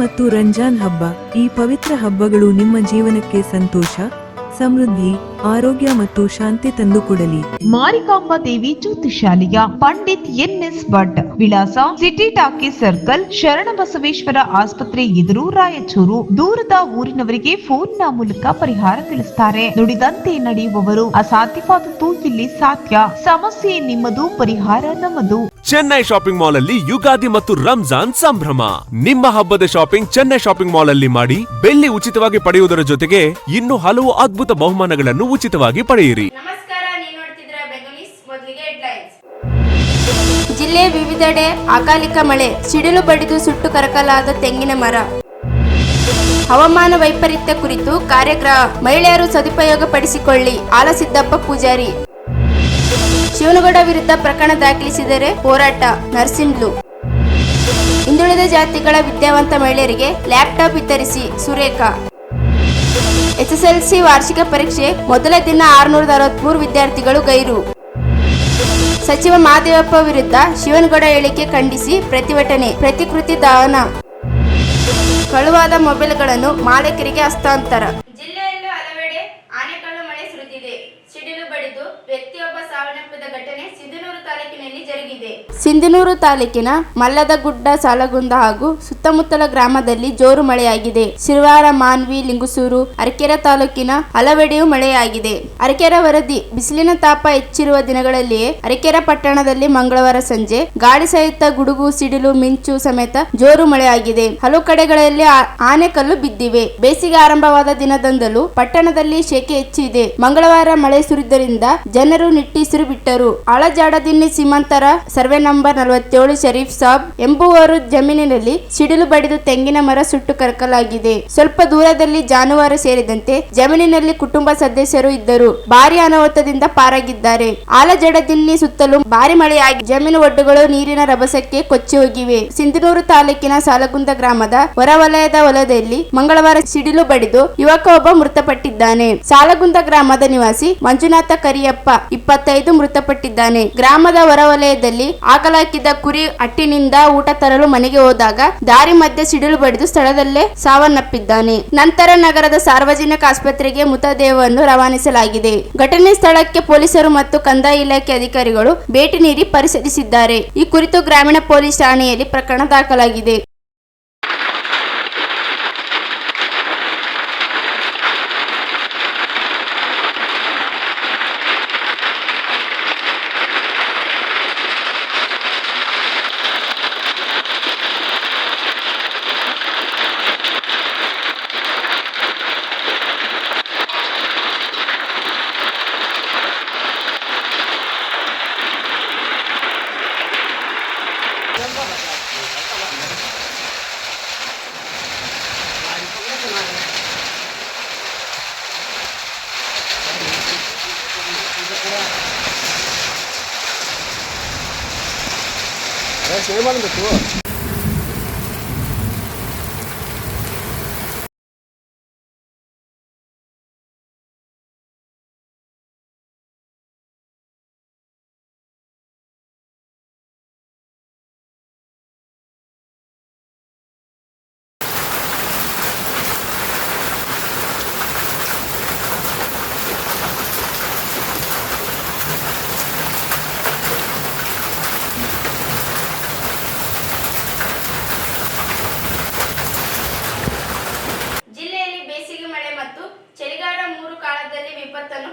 ಮತ್ತು ರಂಜಾನ್ ಹಬ್ಬ. ಈ ಪವಿತ್ರ ಹಬ್ಬಗಳು ನಿಮ್ಮ ಜೀವನಕ್ಕೆ ಸಂತೋಷ, ಸಮೃದ್ಧಿ, ಆರೋಗ್ಯ ಮತ್ತು ಶಾಂತಿ ತಂದುಕೊಡಲಿ. ಮಾರಿಕಾಂಬಾ ದೇವಿ ಜ್ಯೋತಿಷಾಲಯ, ಪಂಡಿತ್ ಎನ್ಎಸ್ ಭಟ್, ವಿಳಾಸ ಸಿಟಿ ಟಾಕಿ ಸರ್ಕಲ್, ಶರಣಬಸವೇಶ್ವರ ಆಸ್ಪತ್ರೆ ಎದುರು, ರಾಯಚೂರು. ದೂರದ ಊರಿನವರಿಗೆ ಫೋನ್ನ ಮೂಲಕ ಪರಿಹಾರ ತಿಳಿಸುತ್ತಾರೆ. ನುಡಿದಂತೆ ನಡೆಯುವವರು. ಅಸಾಧ್ಯವಾದದ್ದು ಇಲ್ಲಿ ಸಾಧ್ಯ. ಸಮಸ್ಯೆ ನಿಮ್ಮದು, ಪರಿಹಾರ ನಮ್ಮದು. ಚೆನ್ನೈ ಶಾಪಿಂಗ್ ಮಾಲ್ ಅಲ್ಲಿ ಯುಗಾದಿ ಮತ್ತು ರಂಜಾನ್ ಸಂಭ್ರಮ. ನಿಮ್ಮ ಹಬ್ಬದ ಶಾಪಿಂಗ್ ಚೆನ್ನೈ ಶಾಪಿಂಗ್ ಮಾಲ್ ಅಲ್ಲಿ ಮಾಡಿ. ಬೆಳ್ಳಿ ಉಚಿತವಾಗಿ ಪಡೆಯುವುದರ ಜೊತೆಗೆ ಇನ್ನು ಹಲವು ಅದ್ಭುತ ಬಹುಮಾನಗಳನ್ನು ಉಚಿತವಾಗಿ ಪಡೆಯಿರಿ. ನಮಸ್ಕಾರ, ನೀವು ನೋಡ್ತಿದ್ದೀರಾ ಬೆಂಗನೀಸ್. ಮೊದಲಿಗೆ ಹೆಡ್ಲೈನ್ಸ್. ಜಿಲ್ಲೆಯ ವಿವಿಧೆಡೆ ಅಕಾಲಿಕ ಮಳೆ, ಸಿಡಿಲು ಬಡಿದು ಸುಟ್ಟು ಕರಕಲಾದ ತೆಂಗಿನ ಮರ. ಹವಾಮಾನ ವೈಪರೀತ್ಯ ಕುರಿತು ಕಾರ್ಯಾಗಾರ, ಮಹಿಳೆಯರು ಸದುಪಯೋಗ ಪಡಿಸಿಕೊಳ್ಳಿ. ಆಲಸಿದ್ದಪ್ಪ ಪೂಜಾರಿ. ಶಿವನಗೌಡ ವಿರುದ್ಧ ಪ್ರಕರಣ ದಾಖಲಿಸಿದರೆ ಹೋರಾಟ, ನರಸಿಂಹ್ಲು. ಹಿಂದುಳಿದ ಜಾತಿಗಳ ವಿದ್ಯಾವಂತ ಮಹಿಳೆಯರಿಗೆ ಲ್ಯಾಪ್ಟಾಪ್ ವಿತರಿಸಿ, ಸುರೇಖಾ. ಎಸ್ಎಸ್ಎಲ್ಸಿ ವಾರ್ಷಿಕ ಪರೀಕ್ಷೆ ಮೊದಲ ದಿನ 663 ವಿದ್ಯಾರ್ಥಿಗಳು ಗೈರು. ಸಚಿವ ಮಹದೇವಪ್ಪ ವಿರುದ್ಧ ಶಿವನಗೌಡ ಹೇಳಿಕೆ ಖಂಡಿಸಿ ಪ್ರತಿಭಟನೆ, ಪ್ರತಿಕೃತಿ ದಹನ. ಕಳುವಾದ ಮೊಬೈಲ್ಗಳನ್ನು ಮಾಲೀಕರಿಗೆ ಹಸ್ತಾಂತರ. ಜಿಲ್ಲೆಯಲ್ಲೂ ಹಲವೆಡೆ ಆನೆಕಲ್ಲು ಮಳೆ ಸುರಿದಿದೆ. ಸಿಡಿಲು ಬಡಿದು ವ್ಯಕ್ತಿಯೊಬ್ಬ ಸಾವನ್ನಪ್ಪಿದ ಘಟನೆ ಸಿಂಧನೂರು ತಾಲೂಕಿನಲ್ಲಿ ಜರುಗಿದೆ. ಸಿಂಧನೂರು ತಾಲೂಕಿನ ಮಲ್ಲದಗುಡ್ಡ, ಸಾಲಗುಂದ ಹಾಗೂ ಸುತ್ತಮುತ್ತಲ ಗ್ರಾಮದಲ್ಲಿ ಜೋರು ಮಳೆಯಾಗಿದೆ. ಶಿರವಾರ, ಮಾನ್ವಿ, ಲಿಂಗಸೂರು, ಅರಕೆರೆ ತಾಲೂಕಿನ ಹಲವೆಡೆಯೂ ಮಳೆಯಾಗಿದೆ. ಅರಕೆರೆ ವರದಿ. ಬಿಸಿಲಿನ ತಾಪ ಹೆಚ್ಚಿರುವ ದಿನಗಳಲ್ಲಿಯೇ ಅರಕೆರೆ ಪಟ್ಟಣದಲ್ಲಿ ಮಂಗಳವಾರ ಸಂಜೆ ಗಾಳಿ ಸಹಿತ ಗುಡುಗು, ಸಿಡಿಲು, ಮಿಂಚು ಸಮೇತ ಜೋರು ಮಳೆಯಾಗಿದೆ. ಹಲವು ಕಡೆಗಳಲ್ಲಿ ಆನೆಕಲ್ಲು ಬಿದ್ದಿವೆ. ಬೇಸಿಗೆ ಆರಂಭವಾದ ದಿನದಂದಲೂ ಪಟ್ಟಣದಲ್ಲಿ ಶೆಕೆ ಹೆಚ್ಚಿದೆ. ಮಂಗಳವಾರ ಮಳೆ ಸುರಿದ್ದರಿಂದ ಜನರು ನಿಟ್ಟುಸಿರು ಬಿಟ್ಟರು. ಆಳಜಾಡದಿನ್ನಿ ಸೀಮಂತರ ಸರ್ವೆ ನಂಬರ್ 47 ಶರೀಫ್ ಸಾಬ್ ಎಂಬುವರು ಜಮೀನಿನಲ್ಲಿ ಸಿಡಿಲು ಬಡಿದು ತೆಂಗಿನ ಮರ ಸುಟ್ಟು ಕರಕಲಾಗಿದೆ. ಸ್ವಲ್ಪ ದೂರದಲ್ಲಿ ಜಾನುವಾರು ಸೇರಿದಂತೆ ಜಮೀನಿನಲ್ಲಿ ಕುಟುಂಬ ಸದಸ್ಯರು ಇದ್ದರು. ಭಾರಿ ಅನಾಹುತದಿಂದ ಪಾರಾಗಿದ್ದಾರೆ. ಆಲಜಡದಿನ್ನಿ ಸುತ್ತಲೂ ಭಾರಿ ಮಳೆಯಾಗಿ ಜಮೀನು ಒಡ್ಡುಗಳು ನೀರಿನ ರಭಸಕ್ಕೆ ಕೊಚ್ಚಿ ಹೋಗಿವೆ. ಸಿಂಧನೂರು ತಾಲೂಕಿನ ಸಾಲಗುಂದ ಗ್ರಾಮದ ಹೊರವಲಯದ ಹೊಲದಲ್ಲಿ ಮಂಗಳವಾರ ಸಿಡಿಲು ಬಡಿದು ಯುವಕ ಒಬ್ಬ ಮೃತಪಟ್ಟಿದ್ದಾನೆ. ಸಾಲಗುಂದ ಗ್ರಾಮದ ನಿವಾಸಿ ಮಂಜುನಾಥ ಕರಿಯಪ್ಪ 25 ಮೃತಪಟ್ಟಿದ್ದಾನೆ. ಗ್ರಾಮದ ಹೊರವಲಯದಲ್ಲಿ ಹಾಕಲಾಕಿದ್ದ ಕುರಿ ಹಟ್ಟಿನಿಂದ ಊಟ ತರಲು ಮನೆಗೆ ಹೋದಾಗ ದಾರಿ ಮಧ್ಯೆ ಸಿಡಿಲು ಬಡಿದು ಸ್ಥಳದಲ್ಲೇ ಸಾವನ್ನಪ್ಪಿದ್ದಾನೆ. ನಂತರ ನಗರದ ಸಾರ್ವಜನಿಕ ಆಸ್ಪತ್ರೆಗೆ ಮೃತದೇಹವನ್ನು ರವಾನಿಸಲಾಗಿದೆ. ಘಟನೆ ಸ್ಥಳಕ್ಕೆ ಪೊಲೀಸರು ಮತ್ತು ಕಂದಾಯ ಇಲಾಖೆ ಅಧಿಕಾರಿಗಳು ಭೇಟಿ ನೀಡಿ ಪರಿಶೀಲಿಸಿದ್ದಾರೆ. ಈ ಕುರಿತು ಗ್ರಾಮೀಣ ಪೊಲೀಸ್ ಠಾಣೆಯಲ್ಲಿ ಪ್ರಕರಣ ದಾಖಲಾಗಿದೆ. ಸೇವ್ ಮಾಡಬೇಕು.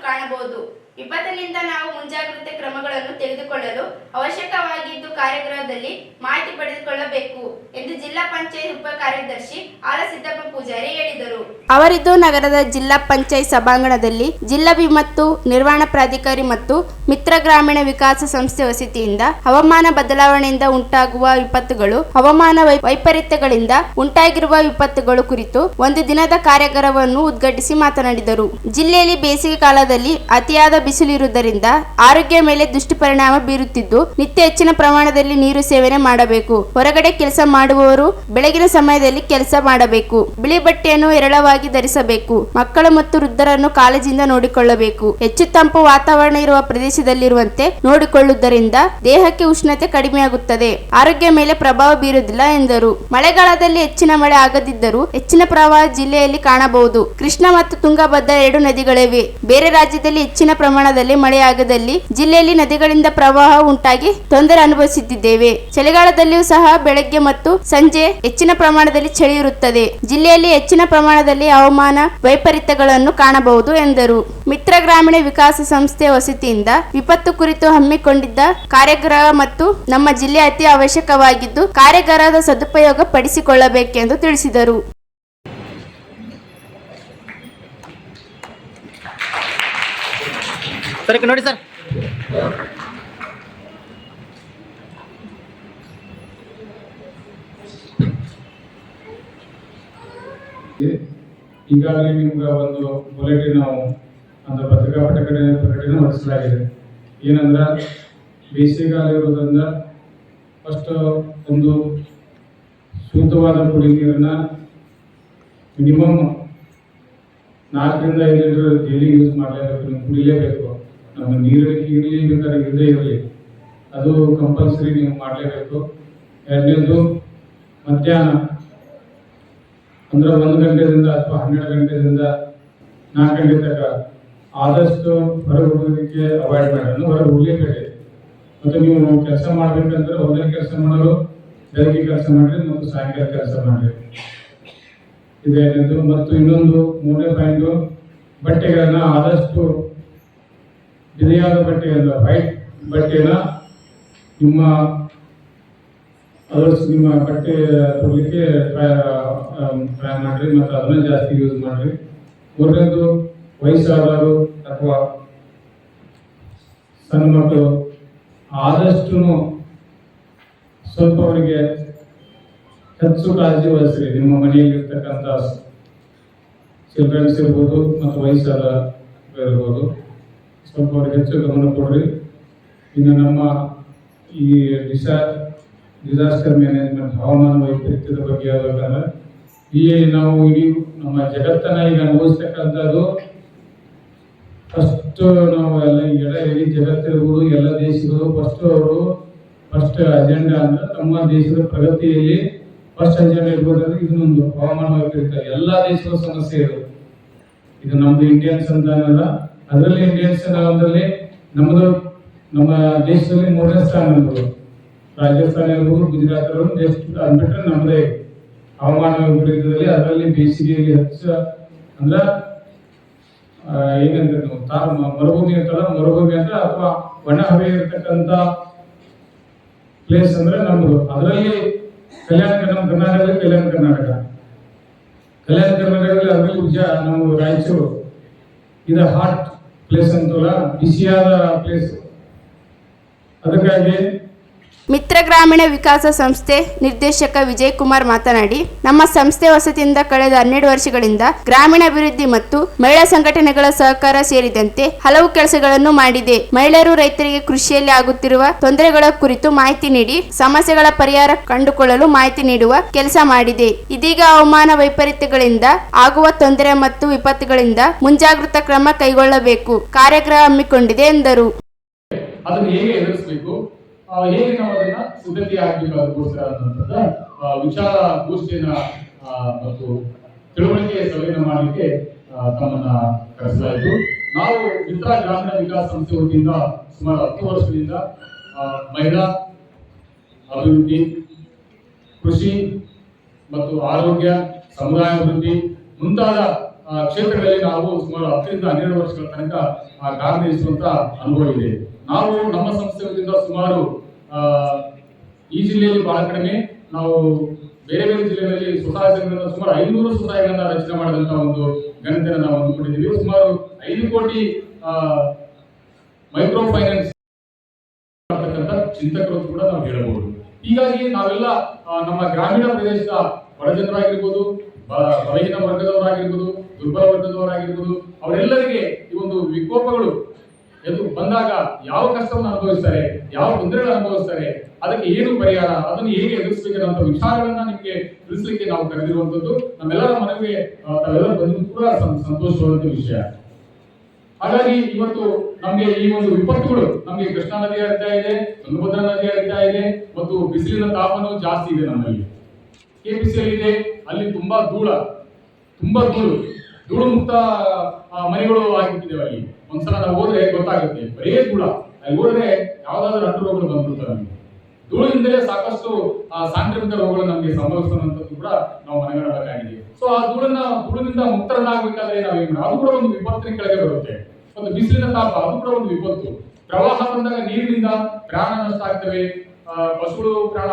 ಕಾಣಬಹುದು. ವಿಪತ್ತಿನಿಂದ ನಾವು ಮುಂಜಾಗ್ರತೆ ಕ್ರಮಗಳನ್ನು ತೆಗೆದುಕೊಳ್ಳಲು ಅವಶ್ಯಕವಾಗಿದ್ದು ಕಾರ್ಯಾಗಾರದಲ್ಲಿ ಮಾಹಿತಿ ಪಡೆದುಕೊಳ್ಳಬೇಕು ಎಂದು ಜಿಲ್ಲಾ ಪಂಚಾಯತ್ ಉಪ ಕಾರ್ಯದರ್ಶಿ ಆಲಸಿದ್ದಪ್ಪ ಪೂಜಾರಿ ಹೇಳಿದರು. ಅವರಿದ್ದು ನಗರದ ಜಿಲ್ಲಾ ಪಂಚಾಯತ್ ಸಭಾಂಗಣದಲ್ಲಿ ಜಿಲ್ಲಾ ವಿಪತ್ತು ನಿರ್ವಹಣಾ ಪ್ರಾಧಿಕಾರಿ ಮತ್ತು ಮಿತ್ರ ಗ್ರಾಮೀಣ ವಿಕಾಸ ಸಂಸ್ಥೆ ವಸತಿಯಿಂದ ಹವಾಮಾನ ಬದಲಾವಣೆಯಿಂದ ಉಂಟಾಗುವ ವಿಪತ್ತುಗಳು, ಹವಾಮಾನ ವೈಪರೀತ್ಯಗಳಿಂದ ಉಂಟಾಗಿರುವ ವಿಪತ್ತುಗಳು ಕುರಿತು ಒಂದು ದಿನದ ಕಾರ್ಯಾಗಾರವನ್ನು ಉದ್ಘಾಟಿಸಿ ಮಾತನಾಡಿದರು. ಜಿಲ್ಲೆಯಲ್ಲಿ ಬೇಸಿಗೆ ಕಾಲದಲ್ಲಿ ಅತಿಯಾದ ಬಿಸಿಲು ಇರುವುದರಿಂದ ಆರೋಗ್ಯ ಮೇಲೆ ದುಷ್ಪರಿಣಾಮ ಬೀರುತ್ತಿದ್ದು ನಿತ್ಯ ಹೆಚ್ಚಿನ ಪ್ರಮಾಣದಲ್ಲಿ ನೀರು ಸೇವನೆ ಮಾಡಬೇಕು. ಹೊರಗಡೆ ಕೆಲಸ ಮಾಡುವವರು ಬೆಳಗಿನ ಸಮಯದಲ್ಲಿ ಕೆಲಸ ಮಾಡಬೇಕು. ಬಿಳಿ ಬಟ್ಟೆಯನ್ನು ಹೇರಳವಾಗಿ ಧರಿಸಬೇಕು. ಮಕ್ಕಳು ಮತ್ತು ವೃದ್ಧರನ್ನು ಕಾಳಜಿಯಿಂದ ನೋಡಿಕೊಳ್ಳಬೇಕು. ಹೆಚ್ಚು ತಂಪು ವಾತಾವರಣ ಇರುವ ಪ್ರದೇಶದಲ್ಲಿರುವಂತೆ ನೋಡಿಕೊಳ್ಳುವುದರಿಂದ ದೇಹಕ್ಕೆ ಉಷ್ಣತೆ ಕಡಿಮೆಯಾಗುತ್ತದೆ, ಆರೋಗ್ಯ ಮೇಲೆ ಪ್ರಭಾವ ಬೀರುವುದಿಲ್ಲ ಎಂದರು. ಮಳೆಗಾಲದಲ್ಲಿ ಹೆಚ್ಚಿನ ಮಳೆ ಆಗದಿದ್ದರೂ ಹೆಚ್ಚಿನ ಪ್ರವಾಹ ಜಿಲ್ಲೆಯಲ್ಲಿ ಕಾಣಬಹುದು. ಕೃಷ್ಣ ಮತ್ತು ತುಂಗಭದ್ರಾ 2 ನದಿಗಳಿವೆ. ಬೇರೆ ರಾಜ್ಯದಲ್ಲಿ ಹೆಚ್ಚಿನ ಪ್ರಮಾಣದಲ್ಲಿ ಮಳೆಯಾಗದಲ್ಲಿ ಜಿಲ್ಲೆಯಲ್ಲಿ ನದಿಗಳಿಂದ ಪ್ರವಾಹ ಉಂಟಾಗಿ ತೊಂದರೆ ಅನುಭವಿಸುತ್ತಿದ್ದೇವೆ. ಚಳಿಗಾಲದಲ್ಲಿಯೂ ಸಹ ಬೆಳಗ್ಗೆ ಮತ್ತು ಸಂಜೆ ಹೆಚ್ಚಿನ ಪ್ರಮಾಣದಲ್ಲಿ ಚಳಿ ಇರುತ್ತದೆ. ಜಿಲ್ಲೆಯಲ್ಲಿ ಹೆಚ್ಚಿನ ಪ್ರಮಾಣದಲ್ಲಿ ಹವಾಮಾನ ವೈಪರೀತ್ಯಗಳನ್ನು ಕಾಣಬಹುದು ಎಂದರು. ಮಿತ್ರ ಗ್ರಾಮೀಣ ವಿಕಾಸ ಸಂಸ್ಥೆ ವಸತಿಯಿಂದ ವಿಪತ್ತು ಕುರಿತು ಹಮ್ಮಿಕೊಂಡಿದ್ದ ಕಾರ್ಯಾಗಾರ ಮತ್ತು ನಮ್ಮ ಜಿಲ್ಲೆ ಅತಿ ಅವಶ್ಯಕವಾಗಿದ್ದು ಕಾರ್ಯಾಗಾರದ ಸದುಪಯೋಗ ಪಡಿಸಿಕೊಳ್ಳಬೇಕೆಂದು ತಿಳಿಸಿದರು. ಸರ್ ನೋಡಿ ಸರ್, ಈಗಾಗಲೇ ನಿಮ್ಗೆ ಒಂದು ಬುಲೆಟಿನ್ ನಾವು ಒಂದು ಪತ್ರಿಕಾ ಪ್ರಕಟಣೆ ಹೊರಡಿಸಲಾಗಿದೆ. ಏನಂದ್ರೆ ಬೇಸಿಗೆಗಾಲ ಇರೋದ್ರಿಂದ ಫಸ್ಟ್ ಒಂದು ಶುದ್ಧವಾದ ಕುಡಿ ನೀರನ್ನ ಮಿನಿಮಮ್ 4 ರಿಂದ 5 ಲೀಟರ್ ಡೈಲಿ ಯೂಸ್ ಮಾಡಲೇಬೇಕು, ನೀವು ಕುಡಿಲೇಬೇಕು. ನಮ್ಮ ನೀರಿಳಿಕೆ ಇರಲಿ ಬೇಕಾದ್ರೆ ಇರದೇ ಇರಲಿ, ಅದು ಕಂಪಲ್ಸರಿ ನೀವು ಮಾಡಲೇಬೇಕು. ಎರಡನೇದು ಮಧ್ಯಾಹ್ನ ಅಂದ್ರೆ 1 ಗಂಟೆಯಿಂದ ಅಥವಾ 12 ಗಂಟೆಯಿಂದ 4 ಗಂಟೆ ತನಕ ಆದಷ್ಟು ಹೊರಗೆ ಹೋಗೋದಕ್ಕೆ ಅವಾಯ್ಡ್ ಮಾಡಿ, ಹೊರಗೆ ಹೋಗಲೇಬೇಡಿ. ಮತ್ತು ನೀವು ಕೆಲಸ ಮಾಡ್ಬೇಕಂದ್ರೆ ಹೊರಗೆ ಕೆಲಸ ಮಾಡಲು ಬೆಳಗ್ಗೆ ಕೆಲಸ ಮಾಡ್ರಿ ಮತ್ತು ಸಾಯಂಕಾಲ ಕೆಲಸ ಮಾಡ್ರಿ. ಇದೇನಿದು. ಮತ್ತು ಇನ್ನೊಂದು 3ನೇ ಪಾಯಿಂಟು, ಬಟ್ಟೆಗಳನ್ನ ಆದಷ್ಟು ಬಿಳಿಯಾದ ಬಟ್ಟೆಯಲ್ಲ, ವೈಟ್ ಬಟ್ಟೆನ ನಿಮ್ಮ ಬಟ್ಟೆ ತೊಡಲಿಕ್ಕೆ ಟ್ರೈ ಮಾಡ್ರಿ ಮತ್ತು ಅದನ್ನ ಜಾಸ್ತಿ ಯೂಸ್ ಮಾಡ್ರಿ. 3ನೇದು ವಯಸ್ಸಾದವರು ಅಥವಾ ಸಣ್ಣ ಮಕ್ಕಳು ಆದಷ್ಟು ಸ್ವಲ್ಪ ಅವರಿಗೆ ಹೆಚ್ಚು ಕಾಳಜಿ ವಹಿಸ್ರಿ. ನಿಮ್ಮ ಮನೆಯಲ್ಲಿ ಇರ್ತಕ್ಕಂಥ ಚಿಲ್ಡ್ರನ್ಸ್ ಇರ್ಬೋದು ಮತ್ತು ವಯಸ್ಸಾದ ಇರ್ಬೋದು, ಸ್ವಲ್ಪ ಅವ್ರಿಗೆ ಹೆಚ್ಚು ಗಮನ ಕೊಡ್ರಿ. ಇನ್ನು ನಮ್ಮ ಈ ಡಿಸಾಸ್ಟರ್ ಮ್ಯಾನೇಜ್ಮೆಂಟ್, ಹವಾಮಾನ ವೈಪರೀತ್ಯದ ಬಗ್ಗೆ ಹೇಳ್ಬೇಕಂದ್ರೆ ನಾವು ಇಡೀ ನಮ್ಮ ಜಗತ್ತನ್ನ ಈಗ ಅನುಭವಿಸ್ತಕ್ಕಂಥದ್ದು ಫಸ್ಟ್ ನಾವು ಇಡೀ ಜಗತ್ತಿರ್ಬೋದು ಎಲ್ಲ ದೇಶಗಳು ಫಸ್ಟ್ ಅಜೆಂಡಾ ಅಂದ್ರೆ ನಮ್ಮ ದೇಶದ ಪ್ರಗತಿಯಲ್ಲಿ ಫಸ್ಟ್ ಅಜೆಂಡಾ ಇರ್ಬೋದಂದ್ರೆ ಇದನ್ನೊಂದು ಹವಾಮಾನ ವೈಪರೀತ್ಯ. ಎಲ್ಲ ದೇಶಗಳ ಸಮಸ್ಯೆ ಇದು. ಇದು ನಮ್ದು ಇಂಡಿಯನ್ಸ್ ಅಂತಾನಲ್ಲ, ಅದರಲ್ಲಿ ಇಂಡಿಯನ್ಸ್ ಅದರಲ್ಲಿ ನಮ್ಮ ದೇಶದಲ್ಲಿ 3ನೇ ಸ್ಥಾನ ಇರ್ಬೋದು. ರಾಜಸ್ಥಾನ ಇರ್ಬೋದು, ಗುಜರಾತ್ ಅಂದ್ಬಿಟ್ರೆ ನಮ್ಮದೇ ಹವಾಮಾನ ವೈಪರೀತ್ಯದಲ್ಲಿ. ಅದರಲ್ಲಿ ಬೇಸಿಗೆಯಲ್ಲಿ ಹೆಚ್ಚು ಅಂದ್ರೆ ಏನಂದ್ರೆ ಮರುಭೂಮಿ ಇರ್ತಲ್ಲ, ಮರುಭೂಮಿ ಅಂತ ಅಥವಾ ಒಣ ಹವೆ ಇರ್ತಕ್ಕಂಥ ಪ್ಲೇಸ್ ಅಂದ್ರೆ ನಮ್ದು. ಅದರಲ್ಲಿ ನಮ್ಮ ಕರ್ನಾಟಕದಲ್ಲಿ ಕಲ್ಯಾಣ ಕರ್ನಾಟಕದಲ್ಲಿ ಅದರಲ್ಲಿ ನಮ್ಮ ರಾಯಚೂರು ಇದು ಹಾಟ್ ಪ್ಲೇಸ್ ಅಂತಲ್ಲ, ಬಿಸಿಯಾದ ಪ್ಲೇಸ್. ಅದಕ್ಕಾಗಿ ಮಿತ್ರ ಗ್ರಾಮೀಣ ವಿಕಾಸ ಸಂಸ್ಥೆ ನಿರ್ದೇಶಕ ವಿಜಯ್ ಕುಮಾರ್ ಮಾತನಾಡಿ, ನಮ್ಮ ಸಂಸ್ಥೆ ವಸತಿಯಿಂದ ಕಳೆದ 12 ವರ್ಷಗಳಿಂದ ಗ್ರಾಮೀಣಾಭಿವೃದ್ಧಿ ಮತ್ತು ಮಹಿಳಾ ಸಂಘಟನೆಗಳ ಸಹಕಾರ ಸೇರಿದಂತೆ ಹಲವು ಕೆಲಸಗಳನ್ನು ಮಾಡಿದೆ. ಮಹಿಳೆಯರು ರೈತರಿಗೆ ಕೃಷಿಯಲ್ಲಿ ಆಗುತ್ತಿರುವ ತೊಂದರೆಗಳ ಕುರಿತು ಮಾಹಿತಿ ನೀಡಿ ಸಮಸ್ಯೆಗಳ ಪರಿಹಾರ ಕಂಡುಕೊಳ್ಳಲು ಮಾಹಿತಿ ನೀಡುವ ಕೆಲಸ ಮಾಡಿದೆ. ಇದೀಗ ಹವಾಮಾನ ವೈಪರೀತ್ಯಗಳಿಂದ ಆಗುವ ತೊಂದರೆ ಮತ್ತು ವಿಪತ್ತುಗಳಿಂದ ಮುಂಜಾಗೃತಾ ಕ್ರಮ ಕೈಗೊಳ್ಳಬೇಕು ಕಾರ್ಯಕ್ರಮ ಹಮ್ಮಿಕೊಂಡಿದೆ ಎಂದರು. ಅದನ್ನು ಹೇಗೆ ಎದುರಿಸಬೇಕು, ಹೇಗೆ ನಾವು ಅದನ್ನ ಸಿದ್ಧತೆ ಆಗಬೇಕಾಗೋಸ್ಕರ ಅನ್ನುವಂಥದ್ದು ವಿಚಾರ ಗೋಷ್ಠಿಯನ್ನ ಮತ್ತು ತಿಳುವಳಿಕೆ ಸಭೆಯನ್ನು ಮಾಡಲಿಕ್ಕೆ ತಮ್ಮನ್ನ ಕರೆಸಲಾಯಿತು. ನಾವು ಮಿತ್ರ ಗ್ರಾಮೀಣ ವಿಕಾಸ ಸಂಸ್ಥೆ ವತಿಯಿಂದ ಸುಮಾರು 10 ವರ್ಷಗಳಿಂದ ಮಹಿಳಾ ಅಭಿವೃದ್ಧಿ, ಕೃಷಿ ಮತ್ತು ಆರೋಗ್ಯ, ಸಮುದಾಯ ಅಭಿವೃದ್ಧಿ ಮುಂತಾದ ಕ್ಷೇತ್ರಗಳಲ್ಲಿ ನಾವು ಸುಮಾರು 10 ರಿಂದ 12 ವರ್ಷಗಳ ತನಕ ಕಾರ್ಯನಿರ್ವಹಿಸುವಂತ ಅನುಭವ ಇದೆ. ನಾವು ನಮ್ಮ ಸಂಸ್ಥೆ ವತಿಯಿಂದ ಸುಮಾರು ಈ ಜಿಲ್ಲೆಯಲ್ಲಿ ಬಹಳ ಕಡಿಮೆ, ನಾವು ಬೇರೆ ಬೇರೆ ಜಿಲ್ಲೆಗಳಲ್ಲಿ ಸ್ವಸಹಾಯ ಸಂಘಗಳನ್ನ ಸುಮಾರು 500 ಸ್ವಸಹಾಯಗಳನ್ನ ರಚನೆ ಮಾಡಿದಂತ ಒಂದು ಘನತೆಯನ್ನು ನಾವು ಅಂದುಕೊಂಡಿದ್ದೀವಿ. ಸುಮಾರು 5 ಕೋಟಿ ಮೈಕ್ರೋ ಫೈನಾನ್ಸ್ ಮಾಡ್ತಕ್ಕಂಥ ಚಿಂತಕರು ಕೂಡ ನಾವು ಹೇಳಬಹುದು. ಹೀಗಾಗಿ ನಾವೆಲ್ಲ ನಮ್ಮ ಗ್ರಾಮೀಣ ಪ್ರದೇಶದ ಬಡ ಜನರಾಗಿರ್ಬೋದು, ಬಲಹೀನ ವರ್ಗದವರಾಗಿರ್ಬೋದು, ದುರ್ಬಲ ವರ್ಗದವರಾಗಿರ್ಬೋದು, ಅವರೆಲ್ಲರಿಗೆ ಈ ಒಂದು ವಿಕೋಪಗಳು ಎದು ಬಂದಾಗ ಯಾವ ಕಷ್ಟವನ್ನು ಅನುಭವಿಸ್ತಾರೆ, ಯಾವ ತೊಂದರೆಗಳನ್ನು ಅನುಭವಿಸ್ತಾರೆ, ಅದಕ್ಕೆ ಏನು ಪರಿಹಾರ, ಅದನ್ನು ಹೇಗೆ ಎದುರಿಸಬೇಕಂತ ವಿಚಾರಗಳನ್ನ ನಿಮಗೆ ತಿಳಿಸ್ಲಿಕ್ಕೆ ನಾವು ಕರೆದಿರುವಂತದ್ದು. ನಮ್ಮೆಲ್ಲರ ಮನವಿಗೆ ತಾವೆಲ್ಲರೂ ಬಂದಿದ್ದು ಕೂಡ ಸಂತೋಷವಾದಂತ ವಿಷಯ. ಹಾಗಾಗಿ ಇವತ್ತು ನಮ್ಗೆ ಈ ಒಂದು ವಿಪತ್ತುಗಳು, ನಮ್ಗೆ ಕೃಷ್ಣಾ ನದಿ ಹರಿತಾ ಇದೆ, ತುಂಗಭದ್ರಾ ನದಿ ಹರಿತಾ ಇದೆ, ಮತ್ತು ಬಿಸಿಲಿನ ತಾಪನೂ ಜಾಸ್ತಿ ಇದೆ. ನಮ್ಮಲ್ಲಿ ಕೆಪಿಸಿಎಲ್ ಇದೆ, ಅಲ್ಲಿ ತುಂಬಾ ಧೂಳು ಮುಕ್ತ ಮನೆಗಳು ಆಗಿಬಿಟ್ಟಿದ್ದೇವೆ. ಅಲ್ಲಿ ಒಂದ್ಸಲ ನಾವು ಹೋದ್ರೆ ಗೊತ್ತಾಗುತ್ತೆ, ಬರೇ ಧೂಳ. ಅಲ್ಲಿ ಹೋದ್ರೆ ಯಾವ್ದಾದ್ರು ಅಂಟು ರೋಗಗಳು ಬಂದ್ಬಿಡ್ತವೆ. ನಮಗೆ ಧೂಳಿನಿಂದಲೇ ಸಾಕಷ್ಟು ಸಾಂಕ್ರಾಮಿಕ ರೋಗಗಳು ನಮಗೆ ಸಂಭವಿಸುವಂತದ್ದು ಕೂಡ ನಾವು ಮನಗಣಬೇಕಾಗಿದೆ. ಸೊ ಆ ಧೂಳಿನಿಂದ ಮುಕ್ತರನ್ನಾಗಬೇಕಾದ್ರೆ ನಾವೇನು, ಅದು ಕೂಡ ಒಂದು ವಿಪತ್ತಿನ ಕೆಳಗೆ ಬರುತ್ತೆ. ಒಂದು ಬಿಸಿಲಿನ ತಾಪ, ಅದು ಕೂಡ ಒಂದು ವಿಪತ್ತು. ಪ್ರವಾಹ ಬಂದಾಗ ನೀರಿನಿಂದ ಪ್ರಾಣ ನಷ್ಟ ಆಗ್ತವೆ, ಪಶುಗಳು ಪ್ರಾಣ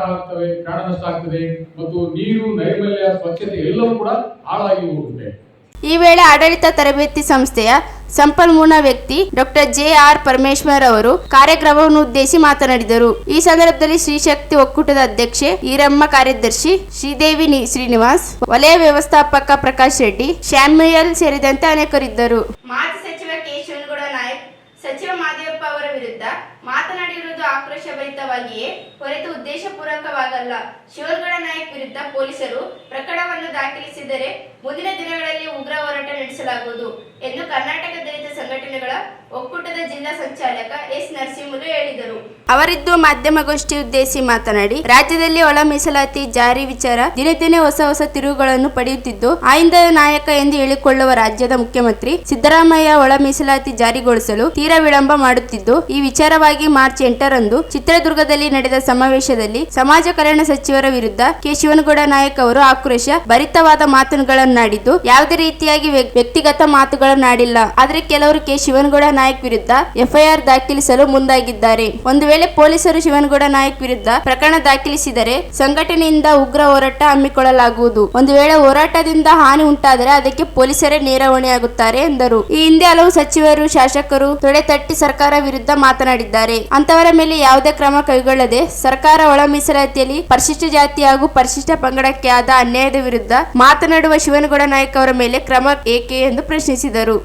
ನಷ್ಟ ಆಗ್ತದೆ, ಮತ್ತು ನೀರು, ನೈರ್ಮಲ್ಯ, ಸ್ವಚ್ಛತೆ ಎಲ್ಲವೂ ಕೂಡ ಹಾಳಾಗಿ ಹೋಗುತ್ತೆ. ಈ ವೇಳೆ ಆಡಳಿತ ತರಬೇತಿ ಸಂಸ್ಥೆಯ ಸಂಪನ್ಮೂಲ ವ್ಯಕ್ತಿ ಡಾಕ್ಟರ್ JR ಪರಮೇಶ್ವರ್ ಅವರು ಕಾರ್ಯಕ್ರಮವನ್ನು ಉದ್ದೇಶಿಸಿ ಮಾತನಾಡಿದರು. ಈ ಸಂದರ್ಭದಲ್ಲಿ ಶ್ರೀಶಕ್ತಿ ಒಕ್ಕೂಟದ ಅಧ್ಯಕ್ಷೆ ಈರಮ್ಮ, ಕಾರ್ಯದರ್ಶಿ ಶ್ರೀದೇವಿ ಶ್ರೀನಿವಾಸ್, ವಲಯ ವ್ಯವಸ್ಥಾಪಕ ಪ್ರಕಾಶ್ ರೆಡ್ಡಿ, ಶ್ಯಾಮ್ಯುಯಲ್ ಸೇರಿದಂತೆ ಅನೇಕರಿದ್ದರು. ಮಾಜಿ ಸಚಿವ ಕೆ. ಶಿವನಗೌಡ ನಾಯಕ್ ಸಚಿವ ಮಾದೇವಪ್ಪ ಅವರ ವಿರುದ್ಧ ಮಾತನಾಡಿರುವುದು ಆಕ್ರೋಶಭರಿತವಾಗಿಯೇ ಹೊರತು ಉದ್ದೇಶಪೂರ್ವಕವಾಗಲ್ಲ. ಶಿವನಗೌಡ ನಾಯಕ್ ವಿರುದ್ಧ ಪೊಲೀಸರು ಪ್ರಕರಣವನ್ನು ದಾಖಲಿಸಿದರೆ ಮುಂದಿನ ದಿನಗಳಲ್ಲಿ ಉಗ್ರ ಹೋರಾಟ ನಡೆಸಲಾಗುವುದು ಎಂದು ಕರ್ನಾಟಕ ದಲಿತ ಸಂಘಟನೆಗಳ ಒಕ್ಕೂಟದ ಜಿಲ್ಲಾ ಸಂಚಾಲಕ ಎಸ್. ನರಸಿಂಹಲು ಹೇಳಿದರು. ಅವರಿದ್ದು ಮಾಧ್ಯಮಗೋಷ್ಠಿ ಉದ್ದೇಶಿಸಿ ಮಾತನಾಡಿ, ರಾಜ್ಯದಲ್ಲಿ ಒಳ ಮೀಸಲಾತಿ ಜಾರಿ ವಿಚಾರ ದಿನೇ ದಿನೇ ಹೊಸ ತಿರುವುಗಳನ್ನು ಪಡೆಯುತ್ತಿದ್ದು, ಆಯಿಂದ ನಾಯಕ ಎಂದು ಹೇಳಿಕೊಳ್ಳುವ ರಾಜ್ಯದ ಮುಖ್ಯಮಂತ್ರಿ ಸಿದ್ದರಾಮಯ್ಯ ಒಳ ಮೀಸಲಾತಿ ಜಾರಿಗೊಳಿಸಲು ತೀರಾ ವಿಳಂಬ ಮಾಡುತ್ತಿದ್ದು, ಈ ವಿಚಾರವಾಗಿ ಮಾರ್ಚ್ 8ರಂದು ಚಿತ್ರದುರ್ಗದಲ್ಲಿ ನಡೆದ ಸಮಾವೇಶದಲ್ಲಿ ಸಮಾಜ ಕಲ್ಯಾಣ ಸಚಿವರ ವಿರುದ್ಧ ಕೆ. ಶಿವನಗೌಡ ನಾಯಕ್ ಅವರು ಆಕ್ರೋಶ ಭರಿತವಾದ ಮಾತುಗಳನ್ನಾಡಿದ್ದು, ಯಾವುದೇ ರೀತಿಯಾಗಿ ವ್ಯಕ್ತಿಗತ ಮಾತುಗಳನ್ನಾಡಿಲ್ಲ. ಆದರೆ ಕೆಲವರು ಕೆ. ಶಿವನಗೌಡ ನಾಯಕ್ ವಿರುದ್ಧ FIR ದಾಖಲಿಸಲು ಮುಂದಾಗಿದ್ದಾರೆ. ಒಂದು ವೇಳೆ ಪೊಲೀಸರು ಶಿವನಗೌಡ ನಾಯಕ್ ವಿರುದ್ಧ ಪ್ರಕರಣ ದಾಖಲಿಸಿದರೆ ಸಂಘಟನೆಯಿಂದ ಉಗ್ರ ಹೋರಾಟ ಹಮ್ಮಿಕೊಳ್ಳಲಾಗುವುದು. ಒಂದು ವೇಳೆ ಹೋರಾಟದಿಂದ ಹಾನಿ ಉಂಟಾದರೆ ಅದಕ್ಕೆ ಪೊಲೀಸರೇ ನೇರ ಹೊಣೆಯಾಗುತ್ತಾರೆ ಎಂದರು. ಈ ಹಿಂದೆ ಹಲವು ಸಚಿವರು, ಶಾಸಕರು ತೊಡೆ ತಟ್ಟಿ ಸರ್ಕಾರ ವಿರುದ್ಧ ಮಾತನಾಡಿದ್ದಾರೆ. ಅಂತವರ ಮೇಲೆ ಯಾವುದೇ ಕ್ರಮ ಕೈಗೊಳ್ಳದೆ ಸರ್ಕಾರ ಒಳ ಮೀಸಲಾತಿಯಲ್ಲಿ ಪರಿಶಿಷ್ಟ ಜಾತಿ ಹಾಗೂ ಪರಿಶಿಷ್ಟ ಪಂಗಡಕ್ಕೆ ಆದ ಅನ್ಯಾಯದ ವಿರುದ್ಧ ಮಾತನಾಡುವ ಶಿವನಗೌಡ ನಾಯಕ್ ಅವರ ಮೇಲೆ ಕ್ರಮ ಏಕೆ ಎಂದು ಪ್ರಶ್ನಿಸಿದರು.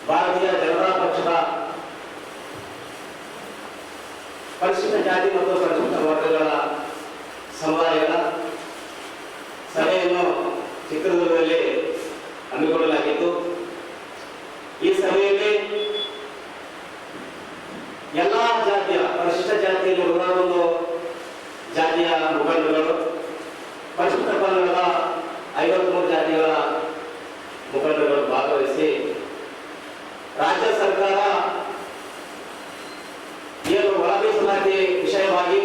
ಭಾರತೀಯ ಜನತಾ ಪಕ್ಷದ ಪರಿಶಿಷ್ಟ ಜಾತಿ ಮತ್ತು ಪರಿಶಿಷ್ಟ ವರ್ಗಗಳ ಸಮುದಾಯಗಳ ಸಭೆಯನ್ನು ಚಿತ್ರದುರ್ಗದಲ್ಲಿ ಹಮ್ಮಿಕೊಳ್ಳಲಾಗಿತ್ತು. ಈ ಸಭೆಯಲ್ಲಿ ಎಲ್ಲ ಜಾತಿಯ ಪರಿಶಿಷ್ಟ ಜಾತಿಯಲ್ಲಿರುವ ಒಂದು ಜಾತಿಯ ಮುಖಂಡರುಗಳು, ಪರಿಶಿಷ್ಟ ಪಂಗಡದ 53 ಜಾತಿಗಳ ಮುಖಂಡರುಗಳು ಭಾಗವಹಿಸಿ ರಾಜ್ಯ ಸರ್ಕಾರ ಏನು ಒಳ ಮೀಸಲಾತಿ ವಿಷಯವಾಗಿ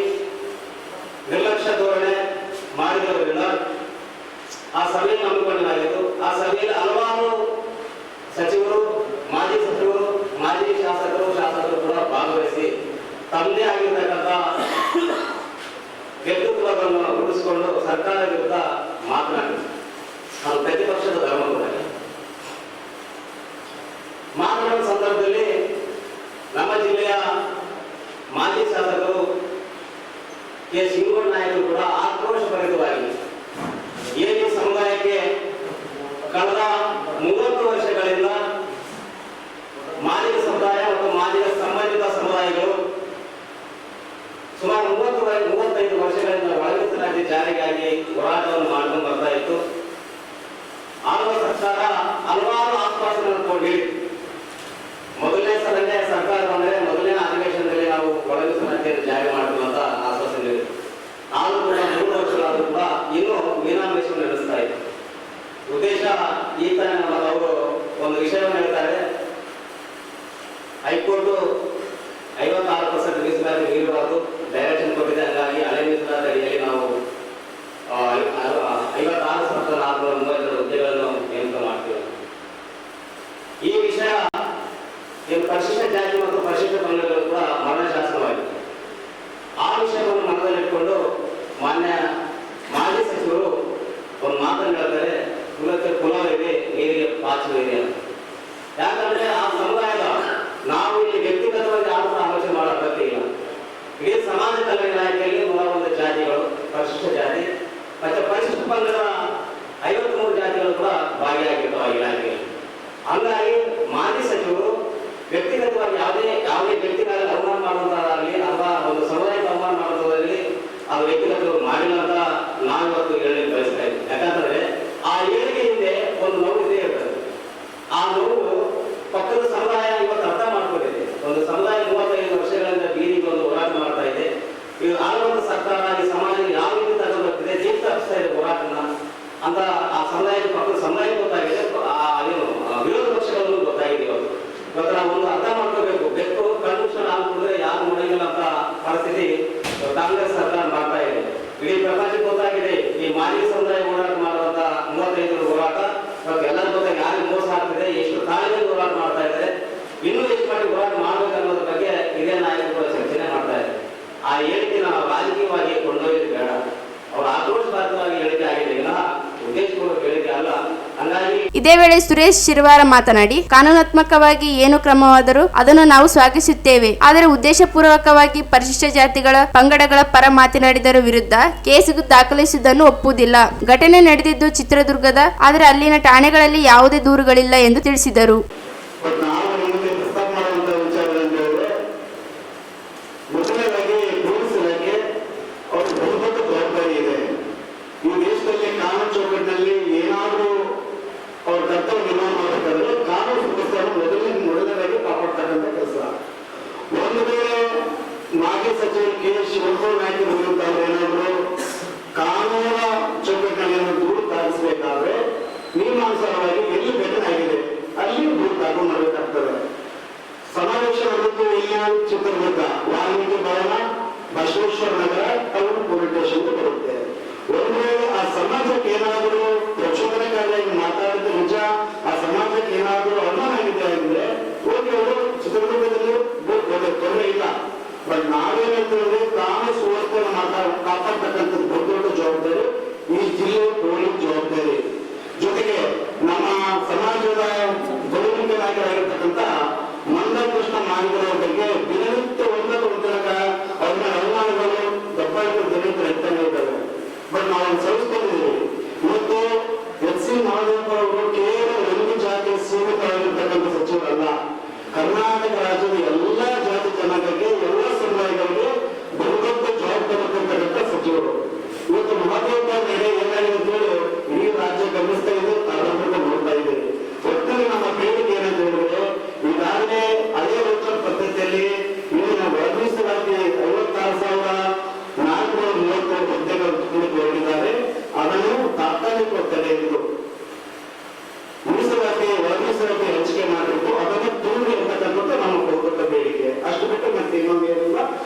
ನಿರ್ಲಕ್ಷ್ಯ ಧೋರಣೆ ಮಾಡಿರುವುದರಿಂದ ಆ ಸಭೆಯನ್ನು ಹಮ್ಮಿಕೊಳ್ಳಲಾಗಿತ್ತು. ಆ ಸಭೆಯಲ್ಲಿ ಹಲವಾರು ಸಚಿವರು, ಮಾಜಿ ಸಚಿವರು, ಮಾಜಿ ಶಾಸಕರು ಕೂಡ ಭಾಗವಹಿಸಿ ತಮ್ಮದೇ ಆಗಿರ್ತಕ್ಕಂಥ ವ್ಯಕ್ತಿತ್ವವನ್ನು ರೂಢಿಸಿಕೊಂಡು ಸರ್ಕಾರ ವಿರುದ್ಧ ಮಾತನಾಡಿದರು. ಅದು ಪ್ರತಿಪಕ್ಷದ ಧರ್ಮ ಕೂಡ. ಮಾತನಾಡುವ ಸಂದರ್ಭದಲ್ಲಿ ನಮ್ಮ ಜಿಲ್ಲೆಯ ಮಾಜಿ ಶಾಸಕರು ಕೆ. ಶಿವನಗೌಡ ನಾಯಕರು ಕೂಡ ಆಕ್ರೋಶಭರಿತವಾಗಿ ಏನು ಸಮುದಾಯಕ್ಕೆ ಕಳೆದ 30 ವರ್ಷಗಳಿಂದ ಮಾದಿಗ ಸಮುದಾಯ ಮತ್ತು ಮಾದಿಗ ಸಂಬಂಧಿತ ಸಮುದಾಯಗಳು ಸುಮಾರು 35 ವರ್ಷಗಳಿಂದ ಒಳ ಮೀಸಲಾತಿ ಜಾರಿಗಾಗಿ ಹೋರಾಟವನ್ನು ಮಾಡಿಕೊಂಡು ಬರ್ತಾ ಇತ್ತು. ಆಳುವ ಸರ್ಕಾರ ಹಲವಾರು ಆಶ್ವಾಸನೆಗಳನ್ನು ಕೊಡಿ. ಮೊದಲನೇ ಸಲನೇ ಸರ್ಕಾರ ಬಂದರೆ ಮೊದಲನೇ ಅಧಿವೇಶನದಲ್ಲಿ ನಾವು ಒಳ ಮೀಸಲಾತಿಯನ್ನು ಜಾರಿ ಮಾಡಬೇಕು ಅಂತ ಆಶ್ವಾಸನೆ ನೀಡಿದೆ. ಆದರೂ ಕೂಡ 3 ವರ್ಷಗಳಾದರೂ ಕೂಡ ಇನ್ನೂ ಮೀನಾಮೇಷವನ್ನು ನಡೆಸ್ತಾ ಇದೆ. ಉದ್ದೇಶ ಈ ತಾನೇ ಅವರು ಒಂದು ವಿಷಯವನ್ನು ಹೇಳ್ತಾರೆ, ಹೈಕೋರ್ಟ್ 56% ಮೀಸಲಾತಿ ಮೀರಬಾರದು ಡೈರೆಕ್ಷನ್ ಕೊಟ್ಟಿದೆ. ಹಾಗಾಗಿ ಹಳೆ ಮೀಸಲಾತಿ ಅಡಿಯಲ್ಲಿ ನಾವು 56,432 ಹುದ್ದೆಗಳನ್ನು ನೇಮಕ ಮಾಡ್ತೀವಿ. ಈ ವಿಷಯ ಪರಿಶಿಷ್ಟ ಜಾತಿ ಮತ್ತು ಪರಿಶಿಷ್ಟ ಪಂಗಡಗಳು ಕೂಡ ಮರಣ ಶಾಸನವಾಗಿದೆ. ಆ ವಿಷಯವನ್ನು ಮನದಲ್ಲಿಟ್ಟುಕೊಂಡು ಮಾನ್ಯ ಮಾಜಿ ಸಚಿವರು ಒಂದು ಮಾತನ್ನು ಹೇಳ್ತಾರೆ, ಕುಲಕ್ಕೆ ಕುಲವಿದೆ, ನೀರಿಗೆ ಪಾಚವಿದೆ ಅಂತ. ಯಾಕಂದ್ರೆ ಆ ಸಮುದಾಯದ ನಾವು ಇಲ್ಲಿ ವ್ಯಕ್ತಿಗತವಾಗಿ ಆಲೋಚನೆ ಮಾಡೋ ಅಗತ್ಯ ಇಲ್ಲ. ಇಡೀ ಇದೇ ವೇಳೆ ಸುರೇಶ್ ಶಿರವಾರ ಮಾತನಾಡಿ, ಕಾನೂನಾತ್ಮಕವಾಗಿ ಏನು ಕ್ರಮವಾದರೂ ಅದನ್ನು ನಾವು ಸ್ವಾಗತಿಸುತ್ತೇವೆ. ಆದರೆ ಉದ್ದೇಶಪೂರ್ವಕವಾಗಿ ಪರಿಶಿಷ್ಟ ಜಾತಿಗಳ ಪಂಗಡಗಳ ಪರ ಮಾತನಾಡಿದರ ವಿರುದ್ಧ ಕೇಸ್ ದಾಖಲಿಸುವುದನ್ನು ಒಪ್ಪುವುದಿಲ್ಲ. ಘಟನೆ ನಡೆದಿದ್ದು ಚಿತ್ರದುರ್ಗದ, ಆದರೆ ಅಲ್ಲಿನ ಠಾಣೆಗಳಲ್ಲಿ ಯಾವುದೇ ದೂರುಗಳಿಲ್ಲ ಎಂದು ತಿಳಿಸಿದರು. ಮಾಜಿ ಸಚಿವರು ಕೆ ಶಿವಕುಮಾರ್ ನಾಯ್ಕ ಏನಾದರೂ ಕಾನೂನ ಚೌಕಟ್ಟಿನಲ್ಲಿ ದೂರು ದಾಖಲಿಸಬೇಕಾದ್ರೆ ನಿಯಮಾನುಸಾರವಾಗಿ ಎಲ್ಲಿ ಘಟನೆ ಅಲ್ಲಿ ದೂರು ದಾಖಲು ಮಾಡಬೇಕಾಗ್ತದೆ. ಸಮಾವೇಶ ನಡೆದು ಇಲ್ಲಿ ಚಿತ್ರದುರ್ಗ ವಾಲ್ಮೀಕಿ ಭವನ, Basaveshwara Nagar town police station ಬರುತ್ತೆ. ಒಂದು ವೇಳೆ ಆ ಸಮಾಜಕ್ಕೆ ಏನಾದರೂ ಪ್ರಚೋದನಕಾರಿಯಾಗಿ ಮಾತಾಡಿದ ನಿಜ, ಆ ಸಮಾಜಕ್ಕೆ ಏನಾದರೂ ಅನುಮಾನ ಆಗಿದೆ ಅಂದ್ರೆ ಅವರು ಚಿತ್ರದುರ್ಗದಲ್ಲಿ ತೊಂದರೆ ಇಲ್ಲ. ಬಟ್ ನಾವೇನಂತಂದ್ರೆ ಕಾನೂನು ಸುವ್ಯವಸ್ಥೆಯನ್ನು ಕಾಪಾಡ್ತಕ್ಕಂಥದ್ದು ದೊಡ್ಡ ಜವಾಬ್ದಾರಿ ಈ ಜಿಲ್ಲೆ ಪೊಲೀಸ್ ಜವಾಬ್ದಾರಿ. ಜೊತೆಗೆ ನಮ್ಮ ಸಮಾಜದ ಬದುಕಿನ ನಾಯಕರಾಗಿರ್ತಕ್ಕಂಥ ಮಂದಕೃಷ್ಣ ಮಾದಿಗರ ಬಗ್ಗೆ ದಿನನಿತ್ಯ ಒಂದಲ್ಲ ಒಂದಿನ ಅವ್ರ ಅನುಮಾನಗಳು ದಬ್ಬಾಳಿಕೆ ದಿನನಿತ್ಯ ನಡೀತಾನೆ ಇದ್ದಾವೆ. ಬಟ್ ನಾವು ಸಹಿಸ್ಕೊಂಡಿದ್ದೀವಿ. ಇವತ್ತು ಎಚ್.ಸಿ. ಮಹದೇವಪ್ಪ ಅವರು ಕೇವಲ ಒಂದು ಜಾತಿಗೆ ಸೀಮಿತವಾಗಿರ್ತಕ್ಕಂಥ ಸಚಿವರಲ್ಲ, ಕರ್ನಾಟಕ ರಾಜ್ಯದ ಎಲ್ಲಾ ಜಾತಿ ಜನಾಂಗಕ್ಕೆ, ಎಲ್ಲ ಸಮುದಾಯಗಳಿಗೆ ಬಹುದೊಡ್ಡ ಜವಾಬ್ದಾರಿ ಕೊಡ್ತಕ್ಕಂಥ ಸಚಿವರು. ಇವತ್ತು ಮಹದೇವಪ್ಪ ನಡೆ ಏನಾಗಿದೆ ಅಂತ ಹೇಳಿ ಇಡೀ ರಾಜ್ಯ ಗಮನಿಸ್ತಾ ಇದೆ, ತಾಲೂಕು ನೋಡ್ತಾ ಇದೆ. ಒಟ್ಟಿನಲ್ಲಿ ನಮ್ಮ ಬೇಡಿಕೆ ಏನಂತ ಹೇಳಿದ್ರೆ, ಈಗಾಗಲೇ ಅದೇ ರೋಚಕ ಪದ್ಧತಿಯಲ್ಲಿ ಇಲ್ಲಿನ ಒಳಮೀಸಲಾತಿ 56,437 ಹುದ್ದೆಗಳು ಹೊರಡಿದ್ದಾರೆ. ಅದನ್ನು ತಾತ್ಕಾಲಿಕ ತಡೆಯಲು ಒಳಮೀಸಲಾತಿ ಹಂಚಿಕೆ ಮಾಡಬೇಕು, ಅದನ್ನು ತುಂಬಿ ಇರ್ತಕ್ಕಂಥದ್ದು ನಮ್ಮ ಬಹುದೊಡ್ಡ ಬೇಡಿಕೆ. ಅಷ್ಟು ಬಿಟ್ಟು ಮತ್ತೆ ಇನ್ನೊಂದು ಏನಿಲ್ಲ.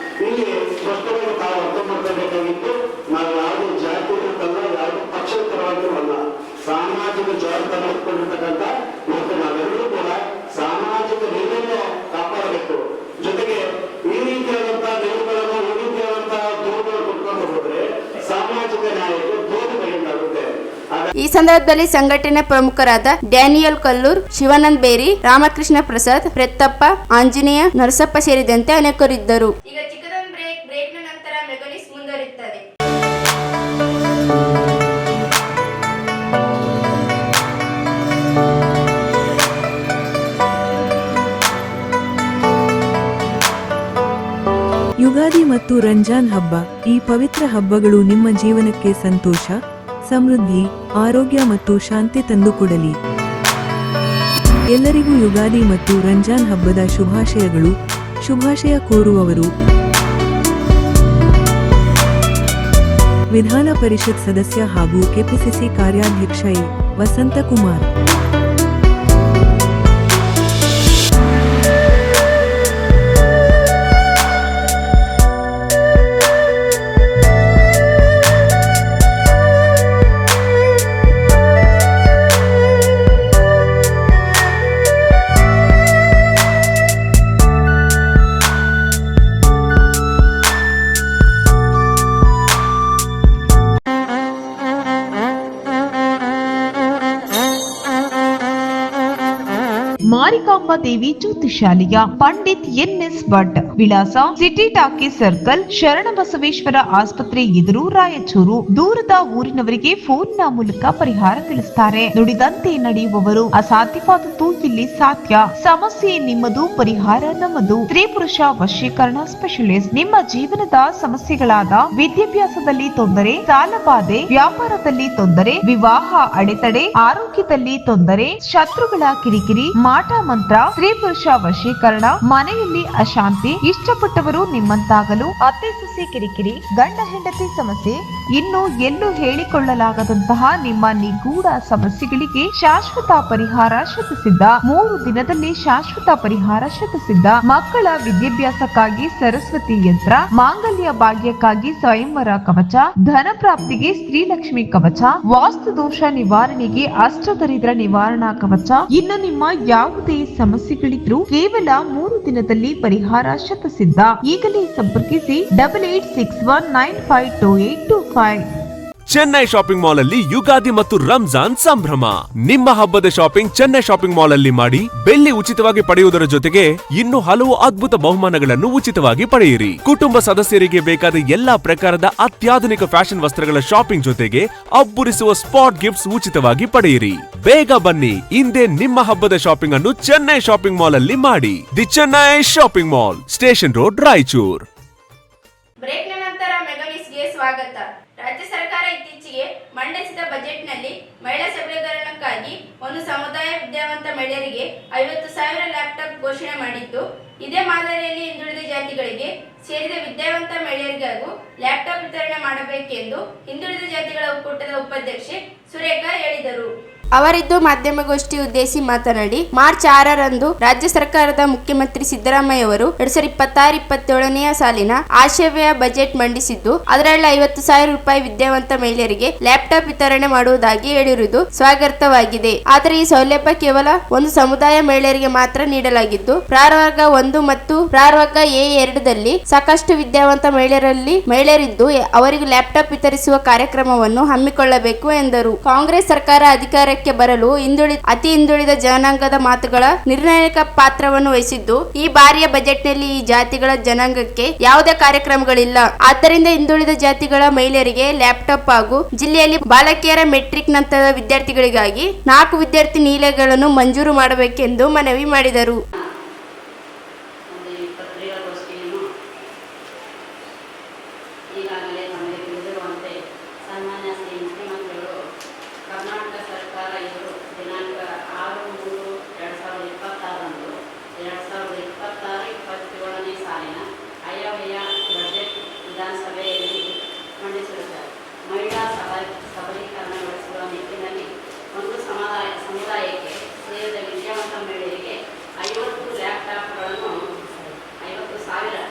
ಇಲ್ಲಿ ಸ್ಪಷ್ಟವಾಗಿ ತಾವು ಅರ್ಥ ಮಾಡ್ಕೋಬೇಕಾಗಿತ್ತು, ನಾವು ಯಾವುದೇ ಜಾತಿ ಇರುತ್ತಲ್ಲ, ಯಾವುದೇ ಪಕ್ಷದ ಪರವಾಗಿ ಅಲ್ಲ, ಸಾಮಾಜಿಕ ಜವಾಬ್ದಾರಿ ಹೊತ್ಕೊಂಡಿರ್ತಕ್ಕಂಥ ಇವತ್ತು ನಾವೆಲ್ಲರೂ ಕೂಡ ಸಾಮಾಜಿಕ ನಿಲುವನ್ನು ಕಾಪಾಡಬೇಕು. ಜೊತೆಗೆ ಈ ರೀತಿಯಾದಂತಹ ನಿಲುವುಗಳನ್ನು, ಈ ರೀತಿಯಾದಂತಹ ದೂರುಗಳನ್ನು ಕೊಟ್ಕೊಂಡು ಹೋದ್ರೆ ಸಾಮಾಜಿಕ ನ್ಯಾಯಕ್ಕೆ ದೂರು ಬಗೆಯಿಂದಾಗುತ್ತೆ. ಈ ಸಂದರ್ಭದಲ್ಲಿ ಸಂಘಟನೆ ಪ್ರಮುಖರಾದ ಡ್ಯಾನಿಯಲ್ ಕಲ್ಲೂರ್, ಶಿವಾನಂದ್ ಬೇರಿ, ರಾಮಕೃಷ್ಣ ಪ್ರಸಾದ್, ಪ್ರತ್ತಪ್ಪ, ಆಂಜನೇಯ, ನರಸಪ್ಪ ಸೇರಿದಂತೆ ಅನೇಕರಿದ್ದರು. ಈಗ ಚಿಕ್ಕದೊಂದು ಬ್ರೇಕ್ನ ನಂತರ ಮೆಗನಿಸ್ ಮುಂದುವರಿಯುತ್ತದೆ. ಯುಗಾದಿ ಮತ್ತು ರಂಜಾನ್ ಹಬ್ಬ, ಈ ಪವಿತ್ರ ಹಬ್ಬಗಳು ನಿಮ್ಮ ಜೀವನಕ್ಕೆ ಸಂತೋಷ, ಸಮೃದ್ಧಿ, ಆರೋಗ್ಯ ಮತ್ತು ಶಾಂತಿ ತಂದುಕೊಡಲಿ. ಎಲ್ಲರಿಗೂ ಯುಗಾದಿ ಮತ್ತು ರಂಜಾನ್ ಹಬ್ಬದ ಶುಭಾಶಯಗಳು. ಶುಭಾಶಯ ಕೋರುವವರು ವಿಧಾನ ಪರಿಷತ್ ಸದಸ್ಯ ಹಾಗೂ ಕೆಪಿಸಿಸಿ ಕಾರ್ಯಾಧ್ಯಕ್ಷ ಎ. ವಸಂತಕುಮಾರ್. ಮಾರಿಕಾಂಬ ದೇವಿ ಜ್ಯೋತಿಷಾಲಯ, ಪಂಡಿತ್ ಎನ್.ಎಸ್. ಭಟ್, ವಿಳಾಸ ಸಿಟಿ ಟಾಕೀಸ್ ಸರ್ಕಲ್, ಶರಣಬಸವೇಶ್ವರ ಆಸ್ಪತ್ರೆ ಎದುರು, ರಾಯಚೂರು. ದೂರದ ಊರಿನವರಿಗೆ ಫೋನ್ನ ಮೂಲಕ ಪರಿಹಾರ ತಿಳಿಸುತ್ತಾರೆ. ನುಡಿದಂತೆ ನಡೆಯುವವರು, ಅಸಾಧ್ಯವಾದದ್ದು ಇಲ್ಲಿ ಸಾಧ್ಯ. ಸಮಸ್ಯೆ ನಿಮ್ಮದು, ಪರಿಹಾರ ನಮ್ಮದು. ಸ್ತ್ರೀ ಪುರುಷ ವಶೀಕರಣ ಸ್ಪೆಷಲಿಸ್ಟ್. ನಿಮ್ಮ ಜೀವನದ ಸಮಸ್ಯೆಗಳಾದ ವಿದ್ಯಾಭ್ಯಾಸದಲ್ಲಿ ತೊಂದರೆ, ಸಾಲಬಾಧೆ, ವ್ಯಾಪಾರದಲ್ಲಿ ತೊಂದರೆ, ವಿವಾಹ ಅಡೆತಡೆ, ಆರೋಗ್ಯದಲ್ಲಿ ತೊಂದರೆ, ಶತ್ರುಗಳ ಕಿರಿಕಿರಿ, ಮಾಟ ಮಂತ್ರ, ಸ್ತ್ರೀ ಪುರುಷ ವಶೀಕರಣ, ಮನೆಯಲ್ಲಿ ಅಶಾಂತಿ, ಇಷ್ಟಪಟ್ಟವರು ನಿಮ್ಮಂತಾಗಲು, ಅತ್ತೆ ಸೊಸೆ ಕಿರಿಕಿರಿ, ಗಂಡ ಹೆಂಡತಿ ಸಮಸ್ಯೆ, ಇನ್ನು ಎಲ್ಲೂ ಹೇಳಿಕೊಳ್ಳಲಾಗದಂತಹ ನಿಮ್ಮ ನಿಗೂಢ ಸಮಸ್ಯೆಗಳಿಗೆ ಶಾಶ್ವತ ಪರಿಹಾರ ಶತಸಿದ್ಧ. 3 ದಿನದಲ್ಲಿ ಶಾಶ್ವತ ಪರಿಹಾರ ಶತಸಿದ್ಧ. ಮಕ್ಕಳ ವಿದ್ಯಾಭ್ಯಾಸಕ್ಕಾಗಿ ಸರಸ್ವತಿ ಯಂತ್ರ, ಮಾಂಗಲ್ಯ ಭಾಗ್ಯಕ್ಕಾಗಿ ಸ್ವಯಂವರ ಕವಚ, ಧನ ಪ್ರಾಪ್ತಿಗೆ ಸ್ತ್ರೀಲಕ್ಷ್ಮಿ ಕವಚ, ವಾಸ್ತು ದೋಷ ನಿವಾರಣೆಗೆ ಅಷ್ಟದರಿದ್ರ ನಿವಾರಣಾ ಕವಚ. ಇನ್ನು ನಿಮ್ಮ ಯಾವುದೇ ಸಮಸ್ಯೆಗಳಿದ್ರೂ ಕೇವಲ 3 ದಿನದಲ್ಲಿ ಪರಿಹಾರ ಶತಸಿದ್ಧ. ಈಗಲೇ ಸಂಪರ್ಕಿಸಿ 8861952825. ಚೆನ್ನೈ ಶಾಪಿಂಗ್ ಮಾಲ್ ಅಲ್ಲಿ ಯುಗಾದಿ ಮತ್ತು ರಂಜಾನ್ ಸಂಭ್ರಮ. ನಿಮ್ಮ ಹಬ್ಬದ ಶಾಪಿಂಗ್ ಚೆನ್ನೈ ಶಾಪಿಂಗ್ ಮಾಲ್ ಅಲ್ಲಿ ಮಾಡಿ ಬೆಳ್ಳಿ ಉಚಿತವಾಗಿ ಪಡೆಯುವುದರ ಜೊತೆಗೆ ಇನ್ನು ಹಲವು ಅದ್ಭುತ ಬಹುಮಾನಗಳನ್ನು ಉಚಿತವಾಗಿ ಪಡೆಯಿರಿ. ಕುಟುಂಬ ಸದಸ್ಯರಿಗೆ ಬೇಕಾದ ಎಲ್ಲಾ ಪ್ರಕಾರದ ಅತ್ಯಾಧುನಿಕ ಫ್ಯಾಷನ್ ವಸ್ತ್ರಗಳ ಶಾಪಿಂಗ್ ಜೊತೆಗೆ ಅಬ್ಬರಿಸುವ ಸ್ಪಾಟ್ ಗಿಫ್ಟ್ಸ್ ಉಚಿತವಾಗಿ ಪಡೆಯಿರಿ. ಬೇಗ ಬನ್ನಿ, ಇಂದೇ ನಿಮ್ಮ ಹಬ್ಬದ ಶಾಪಿಂಗ್ ಅನ್ನು ಚೆನ್ನೈ ಶಾಪಿಂಗ್ ಮಾಲ್ ಅಲ್ಲಿ ಮಾಡಿ. The Chennai shopping mall, station road, Raichur. ಬ್ರೇಕ್ನ ನಂತರ ಮೆಗಾನ್ಯೂಸ್ಗೆ ಸ್ವಾಗತ. ರಾಜ್ಯ ಸರ್ಕಾರ ಇತ್ತೀಚೆಗೆ ಮಂಡಿಸಿದ ಬಜೆಟ್ನಲ್ಲಿ ಮಹಿಳಾ ಸಬಲೀಕರಣಕ್ಕಾಗಿ ಒಂದು ಸಮುದಾಯ ವಿದ್ಯಾವಂತ ಮಹಿಳೆಯರಿಗೆ 50,000 ಲ್ಯಾಪ್ಟಾಪ್ ಘೋಷಣೆ ಮಾಡಿದ್ದು, ಇದೇ ಮಾದರಿಯಲ್ಲಿ ಹಿಂದುಳಿದ ಜಾತಿಗಳಿಗೆ ಸೇರಿದ ವಿದ್ಯಾವಂತ ಮಹಿಳೆಯರಿಗೂ ಲ್ಯಾಪ್ಟಾಪ್ ವಿತರಣೆ ಮಾಡಬೇಕೆಂದು ಹಿಂದುಳಿದ ಜಾತಿಗಳ ಒಕ್ಕೂಟದ ಉಪಾಧ್ಯಕ್ಷೆ ಸುರೇಖಾ ಹೇಳಿದರು. ಅವರಿದ್ದು ಮಾಧ್ಯಮಗೋಷ್ಠಿ ಉದ್ದೇಶಿಸಿ ಮಾತನಾಡಿ, ಮಾರ್ಚ್ 6ರಂದು ರಾಜ್ಯ ಸರ್ಕಾರದ ಮುಖ್ಯಮಂತ್ರಿ ಸಿದ್ದರಾಮಯ್ಯವರು 2026-27ನೇ ಸಾಲಿನ ಆಯವ್ಯಯ ಬಜೆಟ್ ಮಂಡಿಸಿದ್ದು, ಅದರಲ್ಲಿ 50,000 ರೂಪಾಯಿ ವಿದ್ಯಾವಂತ ಮಹಿಳೆಯರಿಗೆ ಲ್ಯಾಪ್ಟಾಪ್ ವಿತರಣೆ ಮಾಡುವುದಾಗಿ ಹೇಳಿರುವುದು ಸ್ವಾಗತಾರ್ಹವಾಗಿದೆ. ಆದರೆ ಈ ಸೌಲಭ್ಯ ಕೇವಲ ಒಂದು ಸಮುದಾಯ ಮಹಿಳೆಯರಿಗೆ ಮಾತ್ರ ನೀಡಲಾಗಿದ್ದು, ಪ್ರವರ್ಗ 1 ಮತ್ತು ಪ್ರವರ್ಗ A2ದಲ್ಲಿ ಸಾಕಷ್ಟು ವಿದ್ಯಾವಂತ ಮಹಿಳೆಯರಿದ್ದು ಅವರಿಗೆ ಲ್ಯಾಪ್ಟಾಪ್ ವಿತರಿಸುವ ಕಾರ್ಯಕ್ರಮವನ್ನು ಹಮ್ಮಿಕೊಳ್ಳಬೇಕು ಎಂದರು. ಕಾಂಗ್ರೆಸ್ ಸರ್ಕಾರ ಅಧಿಕಾರಕ್ಕೆ ಬರಲು ಅತಿ ಹಿಂದುಳಿದ ಜನಾಂಗದ ಮಾತುಗಳ ನಿರ್ಣಾಯಕ ಪಾತ್ರವನ್ನು ವಹಿಸಿದ್ದು, ಈ ಬಾರಿಯ ಬಜೆಟ್ನಲ್ಲಿ ಈ ಜಾತಿಗಳ ಜನಾಂಗಕ್ಕೆ ಯಾವುದೇ ಕಾರ್ಯಕ್ರಮಗಳಿಲ್ಲ. ಆದ್ದರಿಂದ ಹಿಂದುಳಿದ ಜಾತಿಗಳ ಮಹಿಳೆಯರಿಗೆ ಲ್ಯಾಪ್ಟಾಪ್ ಹಾಗೂ ಜಿಲ್ಲೆಯಲ್ಲಿ ಬಾಲಕಿಯರ ಮೆಟ್ರಿಕ್ ನಂತರದ ವಿದ್ಯಾರ್ಥಿಗಳಿಗಾಗಿ 4 ವಿದ್ಯಾರ್ಥಿ ನಿಲಯಗಳನ್ನು ಮಂಜೂರು ಮಾಡಬೇಕೆಂದು ಮನವಿ ಮಾಡಿದರು. ಈಗಾಗಲೇ ನಮಗೆ ತಿಳಿದಿರುವಂತೆ ಸನ್ಮಾನ್ಯ ಶ್ರೀ ಮುಖ್ಯಮಂತ್ರಿಗಳು ಕರ್ನಾಟಕ ಸರ್ಕಾರ ಇವರು ದಿನಾಂಕ 6/3/2026ರಂದು 2026-27ನೇ ಸಾಲಿನ ಆಯವ್ಯಯ ಬಜೆಟ್ ವಿಧಾನಸಭೆಯಲ್ಲಿ ಮಂಡಿಸಿರುತ್ತಾರೆ. ಮಹಿಳಾ ಸಬಲೀಕರಣಗೊಳಿಸುವ ನಿಟ್ಟಿನಲ್ಲಿ ಒಂದು ಸಮುದಾಯಕ್ಕೆ ಸೇರಿದ ವಿದ್ಯಾವಂತ ಮಹಿಳೆಯರಿಗೆ 50,000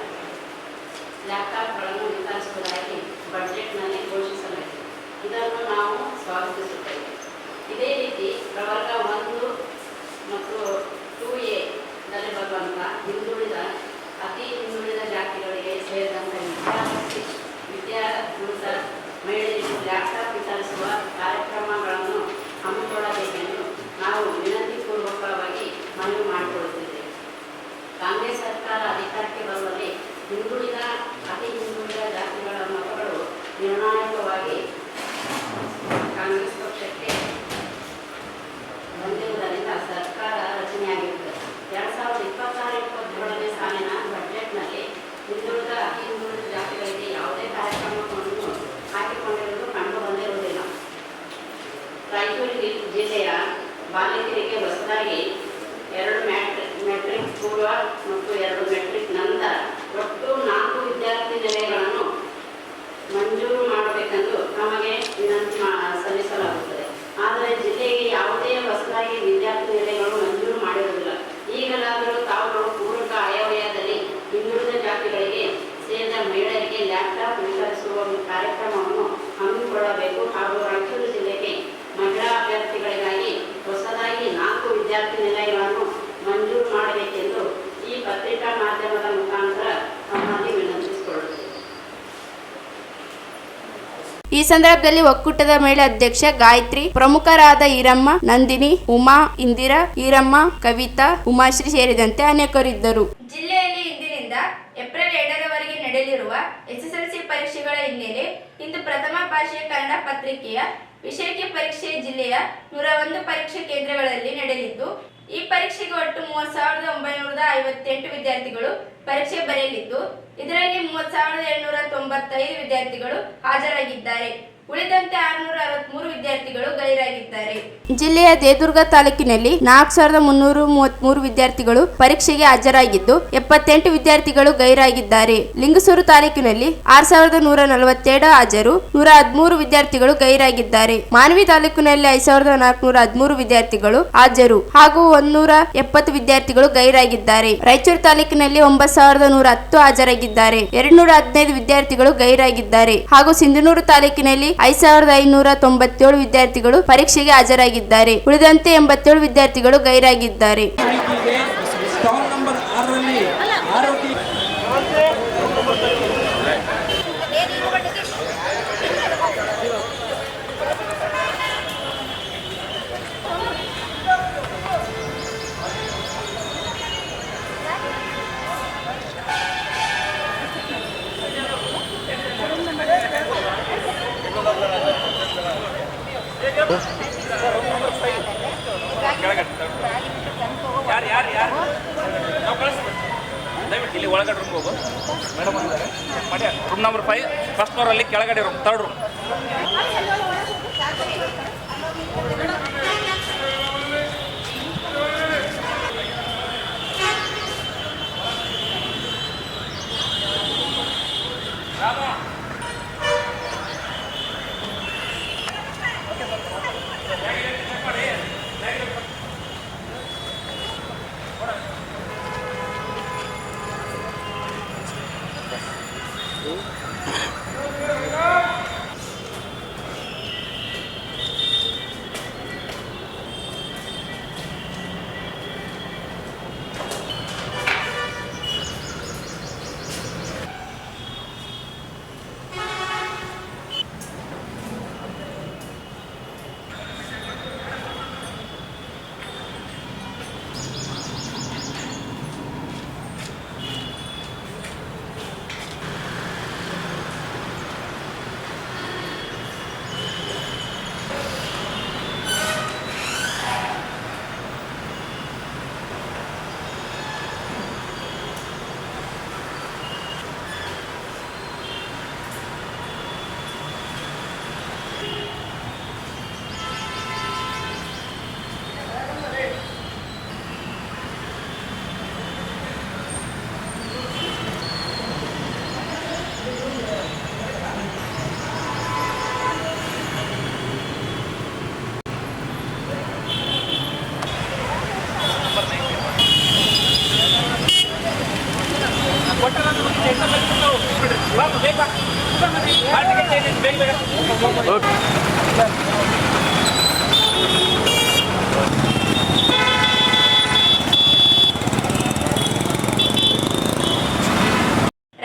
ಲ್ಯಾಪ್ಟಾಪ್ಗಳನ್ನು ವಿತರಿಸುವುದಾಗಿ ಬಜೆಟ್ನಲ್ಲಿ ಘೋಷಿಸಲಾಗಿದೆ. ಇದನ್ನು ನಾವು ಸ್ವಾಗತಿಸುತ್ತೇವೆ. ಇದೇ ರೀತಿ ಪ್ರವರ್ಗ 1 ಮತ್ತು 2A ಬರುವಂಥ ಅತಿ ಹಿಂದುಳಿದ ಜಾತಿಗಳಿಗೆ ಸೇರಿದಂಥ ವಿದ್ಯಾವಂತ ಮಹಿಳೆಯರಿಗೆ ಲ್ಯಾಪ್ಟಾಪ್ ವಿತರಿಸುವ ಕಾರ್ಯಕ್ರಮಗಳನ್ನು ಹಮ್ಮಿಕೊಳ್ಳಬೇಕೆಂದು ನಾವು ವಿನಂತಿಪೂರ್ವಕವಾಗಿ ಮನವಿ ಮಾಡಿಕೊಳ್ಳುತ್ತಿದ್ದೇವೆ. ಕಾಂಗ್ರೆಸ್ ಸರ್ಕಾರ ಅಧಿಕಾರಕ್ಕೆ ಬರುವಲ್ಲಿ ಅತಿ ಹಿಂದುಳಿದ ಜಾತಿಗಳ ಮತಗಳು ನಿರ್ಣಾಯಕವಾಗಿ ಕಾಂಗ್ರೆಸ್ ಪಕ್ಷಕ್ಕೆ ಬಂದಿರುವುದರಿಂದ ಸರ್ಕಾರ ರಚನೆಯಾಗಿರುತ್ತದೆ. 2026-27ನೇ ಸಾಲಿನ ಬಜೆಟ್ನಲ್ಲಿ ಅತಿ ಹಿಂದುಳಿದ ಜಾತಿಗಳಿಗೆ ಯಾವುದೇ ಕಾರ್ಯಕ್ರಮವನ್ನು ಹಾಕಿಕೊಂಡಿರುವುದು ಕಂಡು ಬಂದಿರುವುದಿಲ್ಲ. ರಾಯಚೂರು ಜಿಲ್ಲೆಯ ಬಾಲಕಿಯರಿಗೆ ಹೊಸದಾಗಿ 2 ಮೆಟ್ರಿಕ್ ಪೂರ್ವ ಮತ್ತು 2 ಮೆಟ್ರಿಕ್ ನಂತರ ಒಟ್ಟು 4 ವಿದ್ಯಾರ್ಥಿ ನಿಲಯಗಳನ್ನು ಮಂಜೂರು ಮಾಡಬೇಕೆಂದು ನಮಗೆ ವಿನಂತಿ ಸಲ್ಲಿಸಲಾಗುತ್ತದೆ. ಆದರೆ ಜಿಲ್ಲೆಗೆ ಯಾವುದೇ ಹೊಸದಾಗಿ ವಿದ್ಯಾರ್ಥಿ ನಿಲಯಗಳು ಮಂಜೂರು ಮಾಡಿರುವುದಿಲ್ಲ. ಈಗಲಾದರೂ ತಾವುಗಳು ಪೂರಕ ಆಯವ್ಯಯದಲ್ಲಿ ಹಿಂದುಳಿದ ಜಾತಿಗಳಿಗೆ ಸೇರಿದ ಮಹಿಳೆಯರಿಗೆ ಲ್ಯಾಪ್ಟಾಪ್ ವಿತರಿಸುವ ಕಾರ್ಯಕ್ರಮವನ್ನು ಹಮ್ಮಿಕೊಳ್ಳಬೇಕು ಹಾಗೂ ರಾಯಚೂರು ಜಿಲ್ಲೆಗೆ ಮಹಿಳಾ ಅಭ್ಯರ್ಥಿಗಳಿಗಾಗಿ ಹೊಸದಾಗಿ 4 ವಿದ್ಯಾರ್ಥಿ ನಿಲಯಗಳನ್ನು ಮಂಜೂರು ಮಾಡಬೇಕೆಂದು ಈ ಪತ್ರಿಕಾ ಮಾಧ್ಯಮದ ಮುಖಾಂತರ ತಮ್ಮಲ್ಲಿ ವಿನಂತಿಸಿಕೊಳ್ಳುತ್ತೇವೆ. ಈ ಸಂದರ್ಭದಲ್ಲಿ ಒಕ್ಕೂಟದ ಮಹಿಳಾ ಅಧ್ಯಕ್ಷ ಗಾಯತ್ರಿ, ಪ್ರಮುಖರಾದ ಈರಮ್ಮ, ನಂದಿನಿ, ಉಮಾ, ಇಂದಿರಾ, ಈರಮ್ಮ, ಕವಿತಾ, ಉಮಾಶ್ರೀ ಸೇರಿದಂತೆ ಅನೇಕರಿದ್ದರು. ಜಿಲ್ಲೆಯಲ್ಲಿ ಇಂದಿನಿಂದ ಏಪ್ರಿಲ್ 2ರವರೆಗೆ ನಡೆಯಲಿರುವ SSLC ಪರೀಕ್ಷೆಗಳ ಹಿನ್ನೆಲೆ ಇಂದು ಪ್ರಥಮ ಭಾಷೆಯ ಕನ್ನಡ ಪತ್ರಿಕೆಯ ವಿಷಯಕ್ಕೆ ಪರೀಕ್ಷೆ ಜಿಲ್ಲೆಯ 101 ಪರೀಕ್ಷಾ ಕೇಂದ್ರಗಳಲ್ಲಿ ನಡೆಯಲಿದ್ದು, ಈ ಪರೀಕ್ಷೆಗೆ ಒಟ್ಟು 30,958 ವಿದ್ಯಾರ್ಥಿಗಳು ಪರೀಕ್ಷೆ ಬರೆಯಲಿದ್ದು, ಇದರಲ್ಲಿ 30,795 ವಿದ್ಯಾರ್ಥಿಗಳು ಹಾಜರಾಗಿದ್ದಾರೆ. ಉಳಿದಂತೆ 663 ವಿದ್ಯಾರ್ಥಿಗಳು ಗೈರಾಗಿದ್ದಾರೆ. ಜಿಲ್ಲೆಯ ದೇದುರ್ಗ ತಾಲೂಕಿನಲ್ಲಿ 4,333 ವಿದ್ಯಾರ್ಥಿಗಳು ಪರೀಕ್ಷೆಗೆ ಹಾಜರಾಗಿದ್ದು 78 ವಿದ್ಯಾರ್ಥಿಗಳು ಗೈರಾಗಿದ್ದಾರೆ. ಲಿಂಗಸೂರು ತಾಲೂಕಿನಲ್ಲಿ 6,147 ಹಾಜರು, 113 ವಿದ್ಯಾರ್ಥಿಗಳು ಗೈರಾಗಿದ್ದಾರೆ. ಮಾನ್ವಿ ತಾಲೂಕಿನಲ್ಲಿ 5,413 ವಿದ್ಯಾರ್ಥಿಗಳು ಹಾಜರು ಹಾಗೂ 170 ವಿದ್ಯಾರ್ಥಿಗಳು ಗೈರಾಗಿದ್ದಾರೆ. ರಾಯಚೂರು ತಾಲೂಕಿನಲ್ಲಿ 9,110 ಹಾಜರಾಗಿದ್ದಾರೆ, 215 ವಿದ್ಯಾರ್ಥಿಗಳು ಗೈರಾಗಿದ್ದಾರೆ ಹಾಗೂ ಸಿಂಧನೂರು ತಾಲೂಕಿನಲ್ಲಿ 5,597 ವಿದ್ಯಾರ್ಥಿಗಳು ಪರೀಕ್ಷೆಗೆ ಹಾಜರಾಗಿದ್ದಾರೆ. ಉಳಿದಂತೆ 87 ವಿದ್ಯಾರ್ಥಿಗಳು ಗೈರಾಗಿದ್ದಾರೆ. ದಯವಿಟ್ಟು ಇಲ್ಲಿ ಒಳಗಡೆ ರೂಮ್ ಹೋಗು. ಮೇಡಮ್ ಅಂತಾರೆ ಮಾಡಿ ರೂಮ್ ನಂಬರ್ 5 ಫಸ್ಟ್ ಫ್ಲೋರಲ್ಲಿ ಕೆಳಗಡೆ room 3rd room.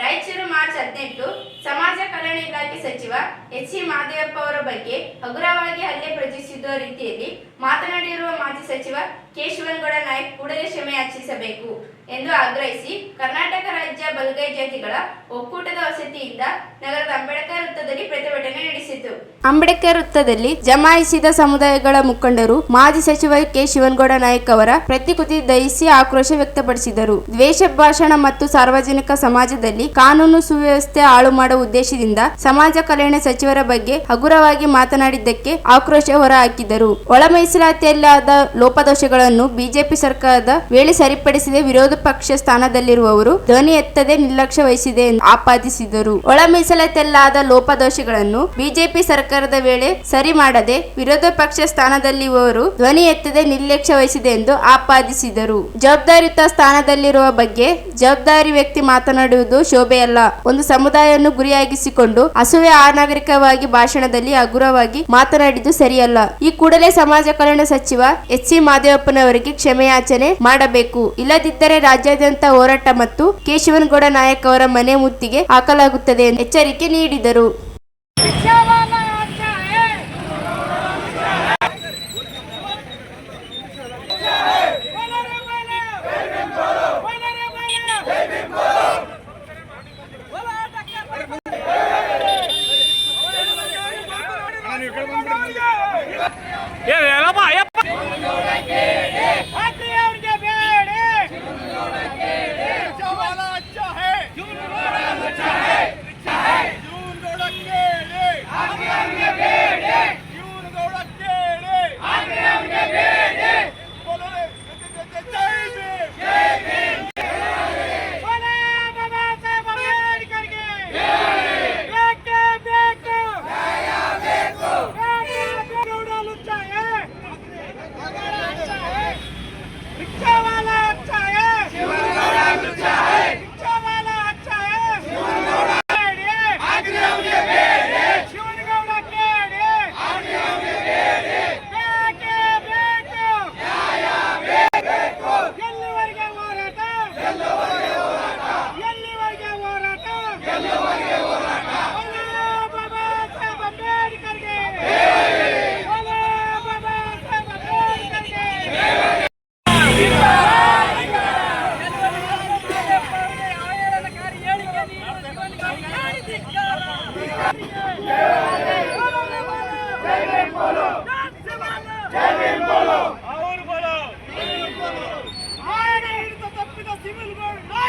Raichur March 18 ಸಮಾಜ ಕಲ್ಯಾಣ ಇಲಾಖೆ ಸಚಿವ ಎಚ್.ಸಿ. ಮಾದೇವಪ್ಪ ಅವರ ಬಗ್ಗೆ ಹಗುರವಾಗಿ ಹಲ್ಲೆ ಪ್ರಚೋದಿಸುವ ರೀತಿಯಲ್ಲಿ ಮಾತನಾಡಿರುವ ಮಾಜಿ ಸಚಿವ ಕೆ. ಶಿವನಗೌಡ ನಾಯಕ್ ಕೂಡಲೇ ಕ್ಷಮೆ ಯಾಚಿಸಬೇಕು ಎಂದು ಆಗ್ರಹಿಸಿ ಕರ್ನಾಟಕ ರಾಜ್ಯ ಬಲಗೈ ಜಾತಿಗಳ ಒಕ್ಕೂಟದ ವಸತಿಯಿಂದ ನಗರದ ಅಂಬೇಡ್ಕರ್ ವೃತ್ತದಲ್ಲಿ ಪ್ರತಿಭಟನೆ ನಡೆಸಿತು. ಅಂಬೇಡ್ಕರ್ ವೃತ್ತದಲ್ಲಿ ಜಮಾಯಿಸಿದ ಸಮುದಾಯಗಳ ಮುಖಂಡರು ಮಾಜಿ ಸಚಿವ ಕೆ. ಶಿವನಗೌಡ ನಾಯಕ್ ಅವರ ಪ್ರತಿಕೃತಿ ದಹಿಸಿ ಆಕ್ರೋಶ ವ್ಯಕ್ತಪಡಿಸಿದರು. ದ್ವೇಷ ಭಾಷಣ ಮತ್ತು ಸಾರ್ವಜನಿಕ ಸಮಾಜದಲ್ಲಿ ಕಾನೂನು ಸುವ್ಯವಸ್ಥೆ ಹಾಳು ಮಾಡುವ ಉದ್ದೇಶದಿಂದ ಸಮಾಜ ಕಲ್ಯಾಣ ಸಚಿವರ ಬಗ್ಗೆ ಹಗುರವಾಗಿ ಮಾತನಾಡಿದ್ದಕ್ಕೆ ಆಕ್ರೋಶ ಹೊರಹಾಕಿದರು. ಒಳ ಮೀಸಲಾತಿಯಲ್ಲಾದ ಲೋಪದೋಷಗಳನ್ನು ಬಿಜೆಪಿ ಸರ್ಕಾರದ ವೇಳೆ ಸರಿಪಡಿಸದೆ ವಿರೋಧ ಪಕ್ಷ ಸ್ಥಾನದಲ್ಲಿರುವವರು ಧ್ವನಿ ಎತ್ತದೆ ನಿರ್ಲಕ್ಷ್ಯ ವಹಿಸಿದೆ ಎಂದು ಆಪಾದಿಸಿದರು. ಒಳ ಮೀಸಲಾತಿಯಲ್ಲಾದ ಲೋಪದೋಷಗಳನ್ನು ಬಿಜೆಪಿ ಸರ್ಕಾರದ ವೇಳೆ ಸರಿ ಮಾಡದೆ ವಿರೋಧ ಪಕ್ಷ ಸ್ಥಾನದಲ್ಲಿರುವವರು ಧ್ವನಿ ಎತ್ತದೆ ನಿರ್ಲಕ್ಷ್ಯ ವಹಿಸಿದೆ ಎಂದು ಆಪಾದಿಸಿದರು. ಜವಾಬ್ದಾರಿಯುತ ಸ್ಥಾನದಲ್ಲಿರುವ ಬಗ್ಗೆ ಜವಾಬ್ದಾರಿ ವ್ಯಕ್ತಿ ಮಾತನಾಡುವುದು ಶೋಭೆಯಲ್ಲ. ಒಂದು ಸಮುದಾಯವನ್ನು ಗುರಿಯಾಗಿಸಿಕೊಂಡು ಅಸೂಯೆ ಅನಾಗರಿಕವಾಗಿ ಭಾಷಣದಲ್ಲಿ ಹಗುರವಾಗಿ ಮಾತನಾಡಿದ್ದು ಸರಿಯಲ್ಲ. ಈ ಕೂಡಲೇ ಸಮಾಜ ಕಲ್ಯಾಣ ಸಚಿವ ಎಚ್.ಸಿ. ಮಾದೇವಪ್ಪನವರಿಗೆ ಕ್ಷಮೆಯಾಚನೆ ಮಾಡಬೇಕು. ಇಲ್ಲದಿದ್ದರೆ ರಾಜ್ಯಾದ್ಯಂತ ಹೋರಾಟ ಮತ್ತು ಕೆ. ಶಿವನಗೌಡ ನಾಯಕ್ ಅವರ ಮನೆ ಮುತ್ತಿಗೆ ಹಾಕಲಾಗುತ್ತದೆ ಎಂದು ಎಚ್ಚರಿಕೆ ನೀಡಿದರು.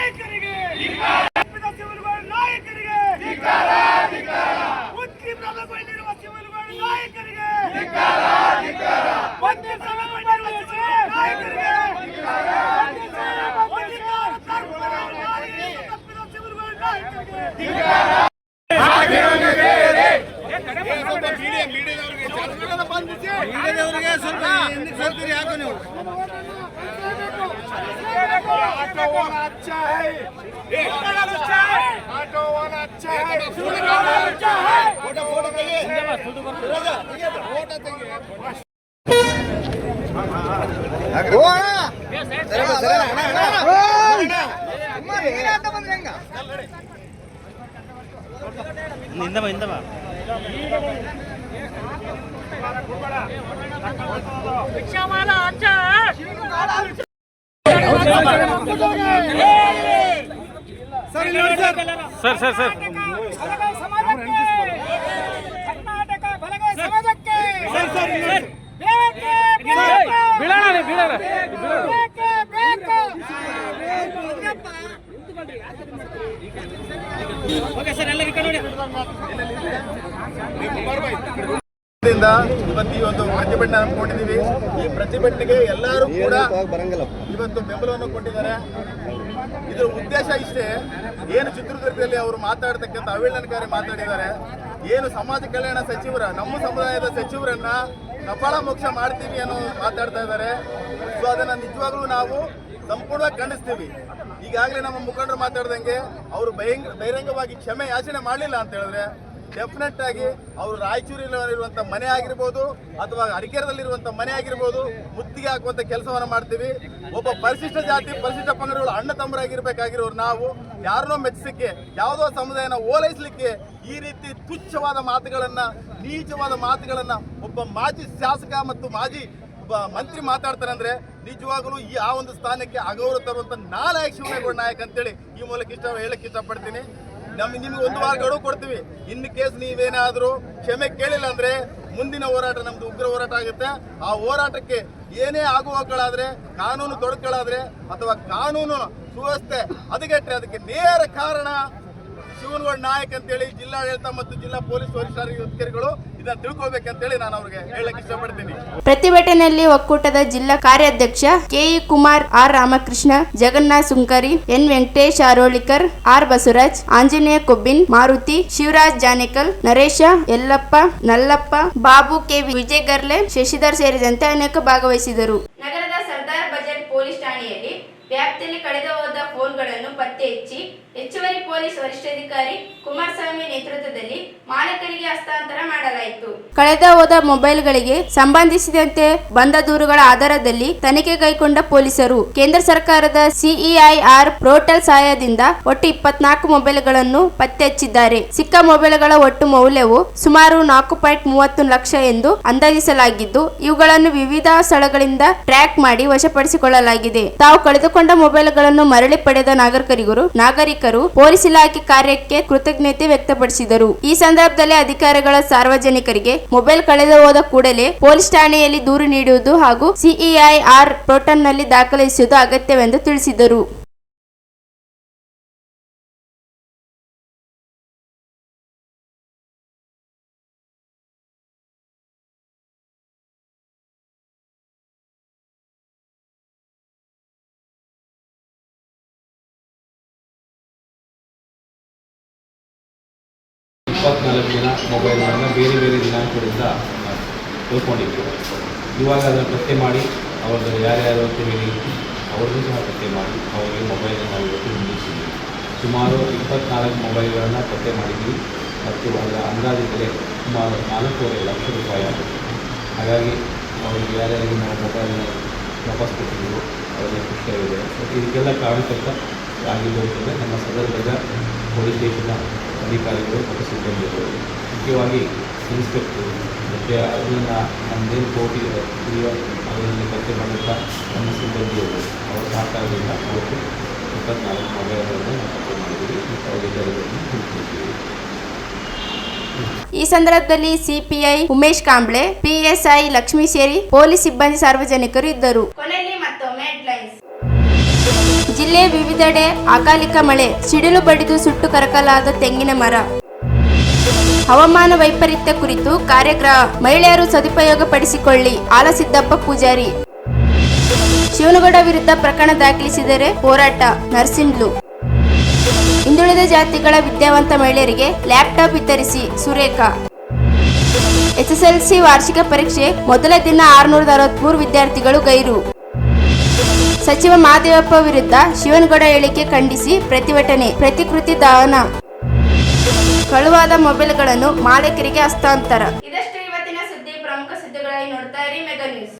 ನಾಯಕರಿಗೆ ಸಿವಿಲ್ಗಳ ನಾಯಕರಿಗೆ ಉತ್ತಿ ಪ್ರಭಾವದಲ್ಲಿರುವ ಸಿವಿಲ್ಗಳ ನಾಯಕರಿಗೆ ಒಂದೇ ಸಭೆಗೊಂಡಿರುವ ನಾಯಕರಿಗೆ ಸಿವಿಲ್ಗಳ ನಾಯಕರಿಗೆ ಸ್ವಲ್ಪ ನೀವು ऑटो वाला अच्छा है, ऑटो वाला अच्छा है, फोटो फोटो तेगे, फोटो तेगे, रिक्शा वाला अच्छा है। ಸರ್ ಸರ್ ಸರ್ ಕರ್ನಾಟಕ ಬಲಗೈ ಸಮಾಜಕ್ಕೆ ಇವತ್ತು ಈ ಒಂದು ಪ್ರತಿಭಟನೆ ಹಮ್ಮಿಕೊಂಡಿದ್ದೀವಿ. ಈ ಪ್ರತಿಭಟನೆಗೆ ಎಲ್ಲರೂ ಕೂಡ ಇವತ್ತು ಬೆಂಬಲವನ್ನು ಕೊಟ್ಟಿದ್ದಾರೆ. ಇದರ ಉದ್ದೇಶ ಇಷ್ಟೇ, ಏನು ಚಿತ್ರದುರ್ಗದಲ್ಲಿ ಅವರು ಮಾತಾಡ್ತಕ್ಕಂಥ ಅವೇಳನಕಾರಿ ಮಾತಾಡಿದ್ದಾರೆ, ಏನು ಸಮಾಜ ಕಲ್ಯಾಣ ಸಚಿವರ ನಮ್ಮ ಸಮುದಾಯದ ಸಚಿವರನ್ನ ಕಪಾಳ ಮೋಕ್ಷ ಮಾಡ್ತೀವಿ ಅನ್ನೋ ಮಾತಾಡ್ತಾ ಇದ್ದಾರೆ. ಸೊ ಅದನ್ನ ನಿಜವಾಗ್ಲೂ ನಾವು ಸಂಪೂರ್ಣವಾಗಿ ಖಂಡಿಸ್ತೀವಿ. ಈಗಾಗಲೇ ನಮ್ಮ ಮುಖಂಡರು ಮಾತಾಡ್ದಂಗೆ ಅವರು ಬಹಿರಂಗವಾಗಿ ಕ್ಷಮೆ ಯಾಚನೆ ಮಾಡಲಿಲ್ಲ ಅಂತ ಹೇಳಿದ್ರೆ ಡೆಫಿನೆಟ್ ಆಗಿ ಅವರು ರಾಯಚೂರಿನಲ್ಲಿರುವಂಥ ಮನೆ ಆಗಿರ್ಬೋದು ಅಥವಾ ಅರಕೆರೆದಲ್ಲಿರುವಂಥ ಮನೆ ಆಗಿರ್ಬೋದು ಮುತ್ತಿಗೆ ಹಾಕುವಂಥ ಕೆಲಸವನ್ನು ಮಾಡ್ತೀವಿ. ಒಬ್ಬ ಪರಿಶಿಷ್ಟ ಜಾತಿ ಪರಿಶಿಷ್ಟ ಪಂಗಡಗಳು ಅಣ್ಣ ತಮ್ಮರಾಗಿರ್ಬೇಕಾಗಿರೋರು ನಾವು ಯಾರನ್ನೋ ಮೆಚ್ಚಿಸಲಿಕ್ಕೆ ಯಾವುದೋ ಸಮುದಾಯನ ಓಲೈಸಲಿಕ್ಕೆ ಈ ರೀತಿ ತುಚ್ಛವಾದ ಮಾತುಗಳನ್ನು, ನೀಚವಾದ ಮಾತುಗಳನ್ನು ಒಬ್ಬ ಮಾಜಿ ಶಾಸಕ ಮತ್ತು ಮಾಜಿ ಒಬ್ಬ ಮಂತ್ರಿ ಮಾತಾಡ್ತಾರೆ ಅಂದ್ರೆ ನಿಜವಾಗಲೂ ಆ ಒಂದು ಸ್ಥಾನಕ್ಕೆ ಅಗೌರವ ತರುವಂಥ ನಾಲಾಯಕ ಶಿವನಗೌಡ ನಾಯಕ್ ಅಂತೇಳಿ ಈ ಮೂಲಕ ಹೇಳಕ್ಕೆ ಇಷ್ಟಪಡ್ತೀನಿ. ನಿಮಗೆ ಒಂದು ವಾರ ಗಡುವು ಕೊಡ್ತೀವಿ. ಇನ್ನು ಕೇಸ್ ನೀವೇನಾದರೂ ಕ್ಷಮೆ ಕೇಳಿಲ್ಲ ಅಂದ್ರೆ ಮುಂದಿನ ಹೋರಾಟ ನಮ್ದು ಉಗ್ರ ಹೋರಾಟ ಆಗುತ್ತೆ. ಆ ಹೋರಾಟಕ್ಕೆ ಏನೇ ಆಗುವಗಳಾದ್ರೆ, ಕಾನೂನು ತೊಡಕುಗಳಾದ್ರೆ ಅಥವಾ ಕಾನೂನು ಸುವ್ಯವಸ್ಥೆ ಹದಗೆಟ್ರೆ ಅದಕ್ಕೆ ನೇರ ಕಾರಣ ಶಿವನಗೌಡ ನಾಯಕ್ ಅಂತೇಳಿ ಜಿಲ್ಲಾಡಳಿತ ಮತ್ತು ಜಿಲ್ಲಾ ಪೊಲೀಸ್ ವರಿಷ್ಠಾಧಿಕಾರಿಗಳು ಇದನ್ನ ತಿಳ್ಕೊಳ್ಬೇಕಂತೇಳಿ ನಾನು ಅವ್ರಿಗೆ ಹೇಳಕ್ ಇಷ್ಟಪಡ್ತೀನಿ. ಪ್ರತಿಭಟನೆಯಲ್ಲಿ ಒಕ್ಕೂಟದ ಜಿಲ್ಲಾ ಕಾರ್ಯಾಧ್ಯಕ್ಷ K E Kumar, R Ramakrishna, Jagannath Sunkari, N Venkatesh Arolikar, R Basavaraj, Anjaneya Kobbin, Maruti, Shivaraj Janekal, Naresha, Yallappa, Nallappa, Babu K Vijay Garle, Shashidhar ಸೇರಿದಂತೆ ಅನೇಕ ಭಾಗವಹಿಸಿದರು. ನಗರದ ಸರ್ದಾರ್ ಬಜಾರ್ ಪೊಲೀಸ್ ಠಾಣೆಯಲ್ಲಿ ವ್ಯಾಪ್ತಿಯಲ್ಲಿ ಕಳೆದು ಹೋದ ಫೋನ್ಗಳನ್ನು ಪತ್ತೆ ಹಚ್ಚಿ ಹೆಚ್ಚುವರಿ ಪೊಲೀಸ್ ವರಿಷ್ಠಾಧಿಕಾರಿ ಕುಮಾರಸ್ವಾಮಿ ನೇತೃತ್ವದಲ್ಲಿ ಮಾಲೀಕರಿಗೆ ಹಸ್ತಾಂತರ ಮಾಡಲಾಯಿತು. ಕಳೆದ ಹೋದ ಮೊಬೈಲ್ಗಳಿಗೆ ಸಂಬಂಧಿಸಿದಂತೆ ಬಂದ ದೂರುಗಳ ಆಧಾರದಲ್ಲಿ ತನಿಖೆ ಕೈಗೊಂಡ ಪೊಲೀಸರು ಕೇಂದ್ರ ಸರ್ಕಾರದ ಸಿಇಐಆರ್ ಪೋರ್ಟಲ್ ಸಹಾಯದಿಂದ ಒಟ್ಟು 24 ಮೊಬೈಲ್ಗಳನ್ನು ಪತ್ತೆ ಹಚ್ಚಿದ್ದಾರೆ. ಸಿಕ್ಕ ಮೊಬೈಲ್ಗಳ ಒಟ್ಟು ಮೌಲ್ಯವು ಸುಮಾರು 4.30 ಲಕ್ಷ ಎಂದು ಅಂದಾಜಿಸಲಾಗಿದ್ದು, ಇವುಗಳನ್ನು ವಿವಿಧ ಸ್ಥಳಗಳಿಂದ ಟ್ರ್ಯಾಕ್ ಮಾಡಿ ವಶಪಡಿಸಿಕೊಳ್ಳಲಾಗಿದೆ. ತಾವು ಕಳೆದುಕೊಂಡ ಮೊಬೈಲ್ಗಳನ್ನು ಮರಳಿ ಪಡೆದ ನಾಗರಿಕರು ಪೊಲೀಸ್ ಇಲಾಖೆ ಕಾರ್ಯಕ್ಕೆ ಕೃತಜ್ಞತೆ ವ್ಯಕ್ತಪಡಿಸಿದರು. ಈ ಸಂದರ್ಭದಲ್ಲಿ ಅಧಿಕಾರಿಗಳ ಸಾರ್ವಜನಿಕರಿಗೆ ಮೊಬೈಲ್ ಕಳೆದು ಹೋದ ಕೂಡಲೇ ಪೊಲೀಸ್ ಠಾಣೆಯಲ್ಲಿ ದೂರು ನೀಡುವುದು ಹಾಗೂ ಸಿಇಐಆರ್ ಪೋರ್ಟಲ್ನಲ್ಲಿ ದಾಖಲಿಸುವುದು ಅಗತ್ಯವೆಂದು ತಿಳಿಸಿದರು. ದಿನ ಮೊಬೈಲ್ಗಳನ್ನು ಬೇರೆ ಬೇರೆ ದಿನಾಂಕಗಳಿಂದ ತಿಳ್ಕೊಂಡಿದ್ವಿ. ಇವಾಗ ಅದನ್ನು ಪತ್ತೆ ಮಾಡಿ ಅವ್ರದ್ದು ಯಾರ್ಯಾರು ಅಂತ ಹೇಳಿ ಅವ್ರದ್ದು ಸಹ ಪತ್ತೆ ಮಾಡಿ ಅವರಿಗೆ ಮೊಬೈಲನ್ನು ನಾವು ಇವತ್ತು ನಿಲ್ಲಿಸಿದ್ವಿ. ಸುಮಾರು 24 ಮೊಬೈಲ್ಗಳನ್ನು ಪತ್ತೆ ಮಾಡಿದ್ವಿ ಮತ್ತು ಅದರ ಅಂದಾಜು ಬೆಲೆ ಸುಮಾರು 4.5 ಲಕ್ಷ ರೂಪಾಯಿ ಆಗುತ್ತೆ. ಹಾಗಾಗಿ ಅವರಿಗೆ ಯಾರ್ಯಾರಿಗೆ ನಾವು ಮೊಬೈಲ್ನ ವಾಪಸ್ ಕೊಟ್ಟಿದ್ದೀವಿ ಅವರಿಗೆ ಖುಷಿಯಾಗಿದೆ. ಮತ್ತು ಇದಕ್ಕೆಲ್ಲ ಕಾರಣಕರ್ತ ಆಗಿದ್ದು ನಮ್ಮ ಸದರ್ ಬಜಾರ್ ಪೊಲೀಸ್ ಸ್ಟೇಷನ್ನ ಅಧಿಕಾರಿಗಳು ಮತ್ತು ಸಿಬ್ಬಂದಿಗಳು, ಮುಖ್ಯವಾಗಿ ಇನ್ಸ್ಪೆಕ್ಟರ್ ಮತ್ತು ಅದನ್ನು ನಮ್ಮದೇನು ಕೋರ್ಟ್ ಇದೆಯೋ ಅದರಲ್ಲಿ ಪತ್ತೆ ಮಾಡುತ್ತಾ ನಮ್ಮ ಸಿಬ್ಬಂದಿಯವರು ಅವರ ಸಹಕಾರದಿಂದ ಅವತ್ತು 24 ಮೊಬೈಲ್ಗಳನ್ನು ಪತ್ತೆ ಮಾಡಿದ್ದೀವಿ ಮತ್ತು ಅವರಿಗೆಲ್ಲರನ್ನು ತಿಳಿಸಿದ್ದೀವಿ. ಈ ಸಂದರ್ಭದಲ್ಲಿ ಸಿಪಿಐ ಉಮೇಶ್ ಕಾಂಬ್ಳೆ, ಪಿಎಸ್ಐ ಲಕ್ಷ್ಮೀ ಸೇರಿ ಪೊಲೀಸ್ ಸಿಬ್ಬಂದಿ ಸಾರ್ವಜನಿಕರು ಇದ್ದರು. ಕೊನೆಯಲ್ಲಿ ಮತ್ತೊಮ್ಮೆ ಹೆಡ್ಲೈನ್ಸ್. ಜಿಲ್ಲೆಯ ವಿವಿಧೆಡೆ ಅಕಾಲಿಕ ಮಳೆ, ಸಿಡಿಲು ಬಡಿದು ಸುಟ್ಟು ಕರಕಲಾದ ತೆಂಗಿನ ಮರ. ಹವಾಮಾನ ವೈಪರೀತ್ಯ ಕುರಿತು ಕಾರ್ಯಾಗಾರ, ಮಹಿಳೆಯರು ಸದುಪಯೋಗ ಪಡಿಸಿಕೊಳ್ಳಿ, ಆಲಸಿದ್ದಪ್ಪ ಪೂಜಾರಿ. ಶಿವನಗೌಡ ವಿರುದ್ಧ ಪ್ರಕರಣ ದಾಖಲಿಸಿದರೆ ಹೋರಾಟ, ನರಸಿಂಹ್ಲು. ಹಿಂದುಳಿದ ಜಾತಿಗಳ ವಿದ್ಯಾವಂತ ಮಹಿಳೆಯರಿಗೆ ಲ್ಯಾಪ್ಟಾಪ್ ವಿತರಿಸಿ, ಸುರೇಖಾ. SSLC ವಾರ್ಷಿಕ ಪರೀಕ್ಷೆ ಮೊದಲ ದಿನ 663 ವಿದ್ಯಾರ್ಥಿಗಳು ಗೈರು. ಸಚಿವ ಮಹದೇವಪ್ಪ ವಿರುದ್ಧ ಶಿವನಗೌಡ ಹೇಳಿಕೆ ಖಂಡಿಸಿ ಪ್ರತಿಭಟನೆ, ಪ್ರತಿಕೃತಿ ದಹನ. ಕಳುವಾದ ಮೊಬೈಲ್ಗಳನ್ನು ಮಾಲೀಕರಿಗೆ ಹಸ್ತಾಂತರ. ಇದಷ್ಟು ಇವತ್ತಿನ ಸುದ್ದಿ. ಪ್ರಮುಖ ಸುದ್ದಿಗಳಲ್ಲಿ ನೋಡ್ತಾ ಇರಿ ಮೆಗಾ ನ್ಯೂಸ್.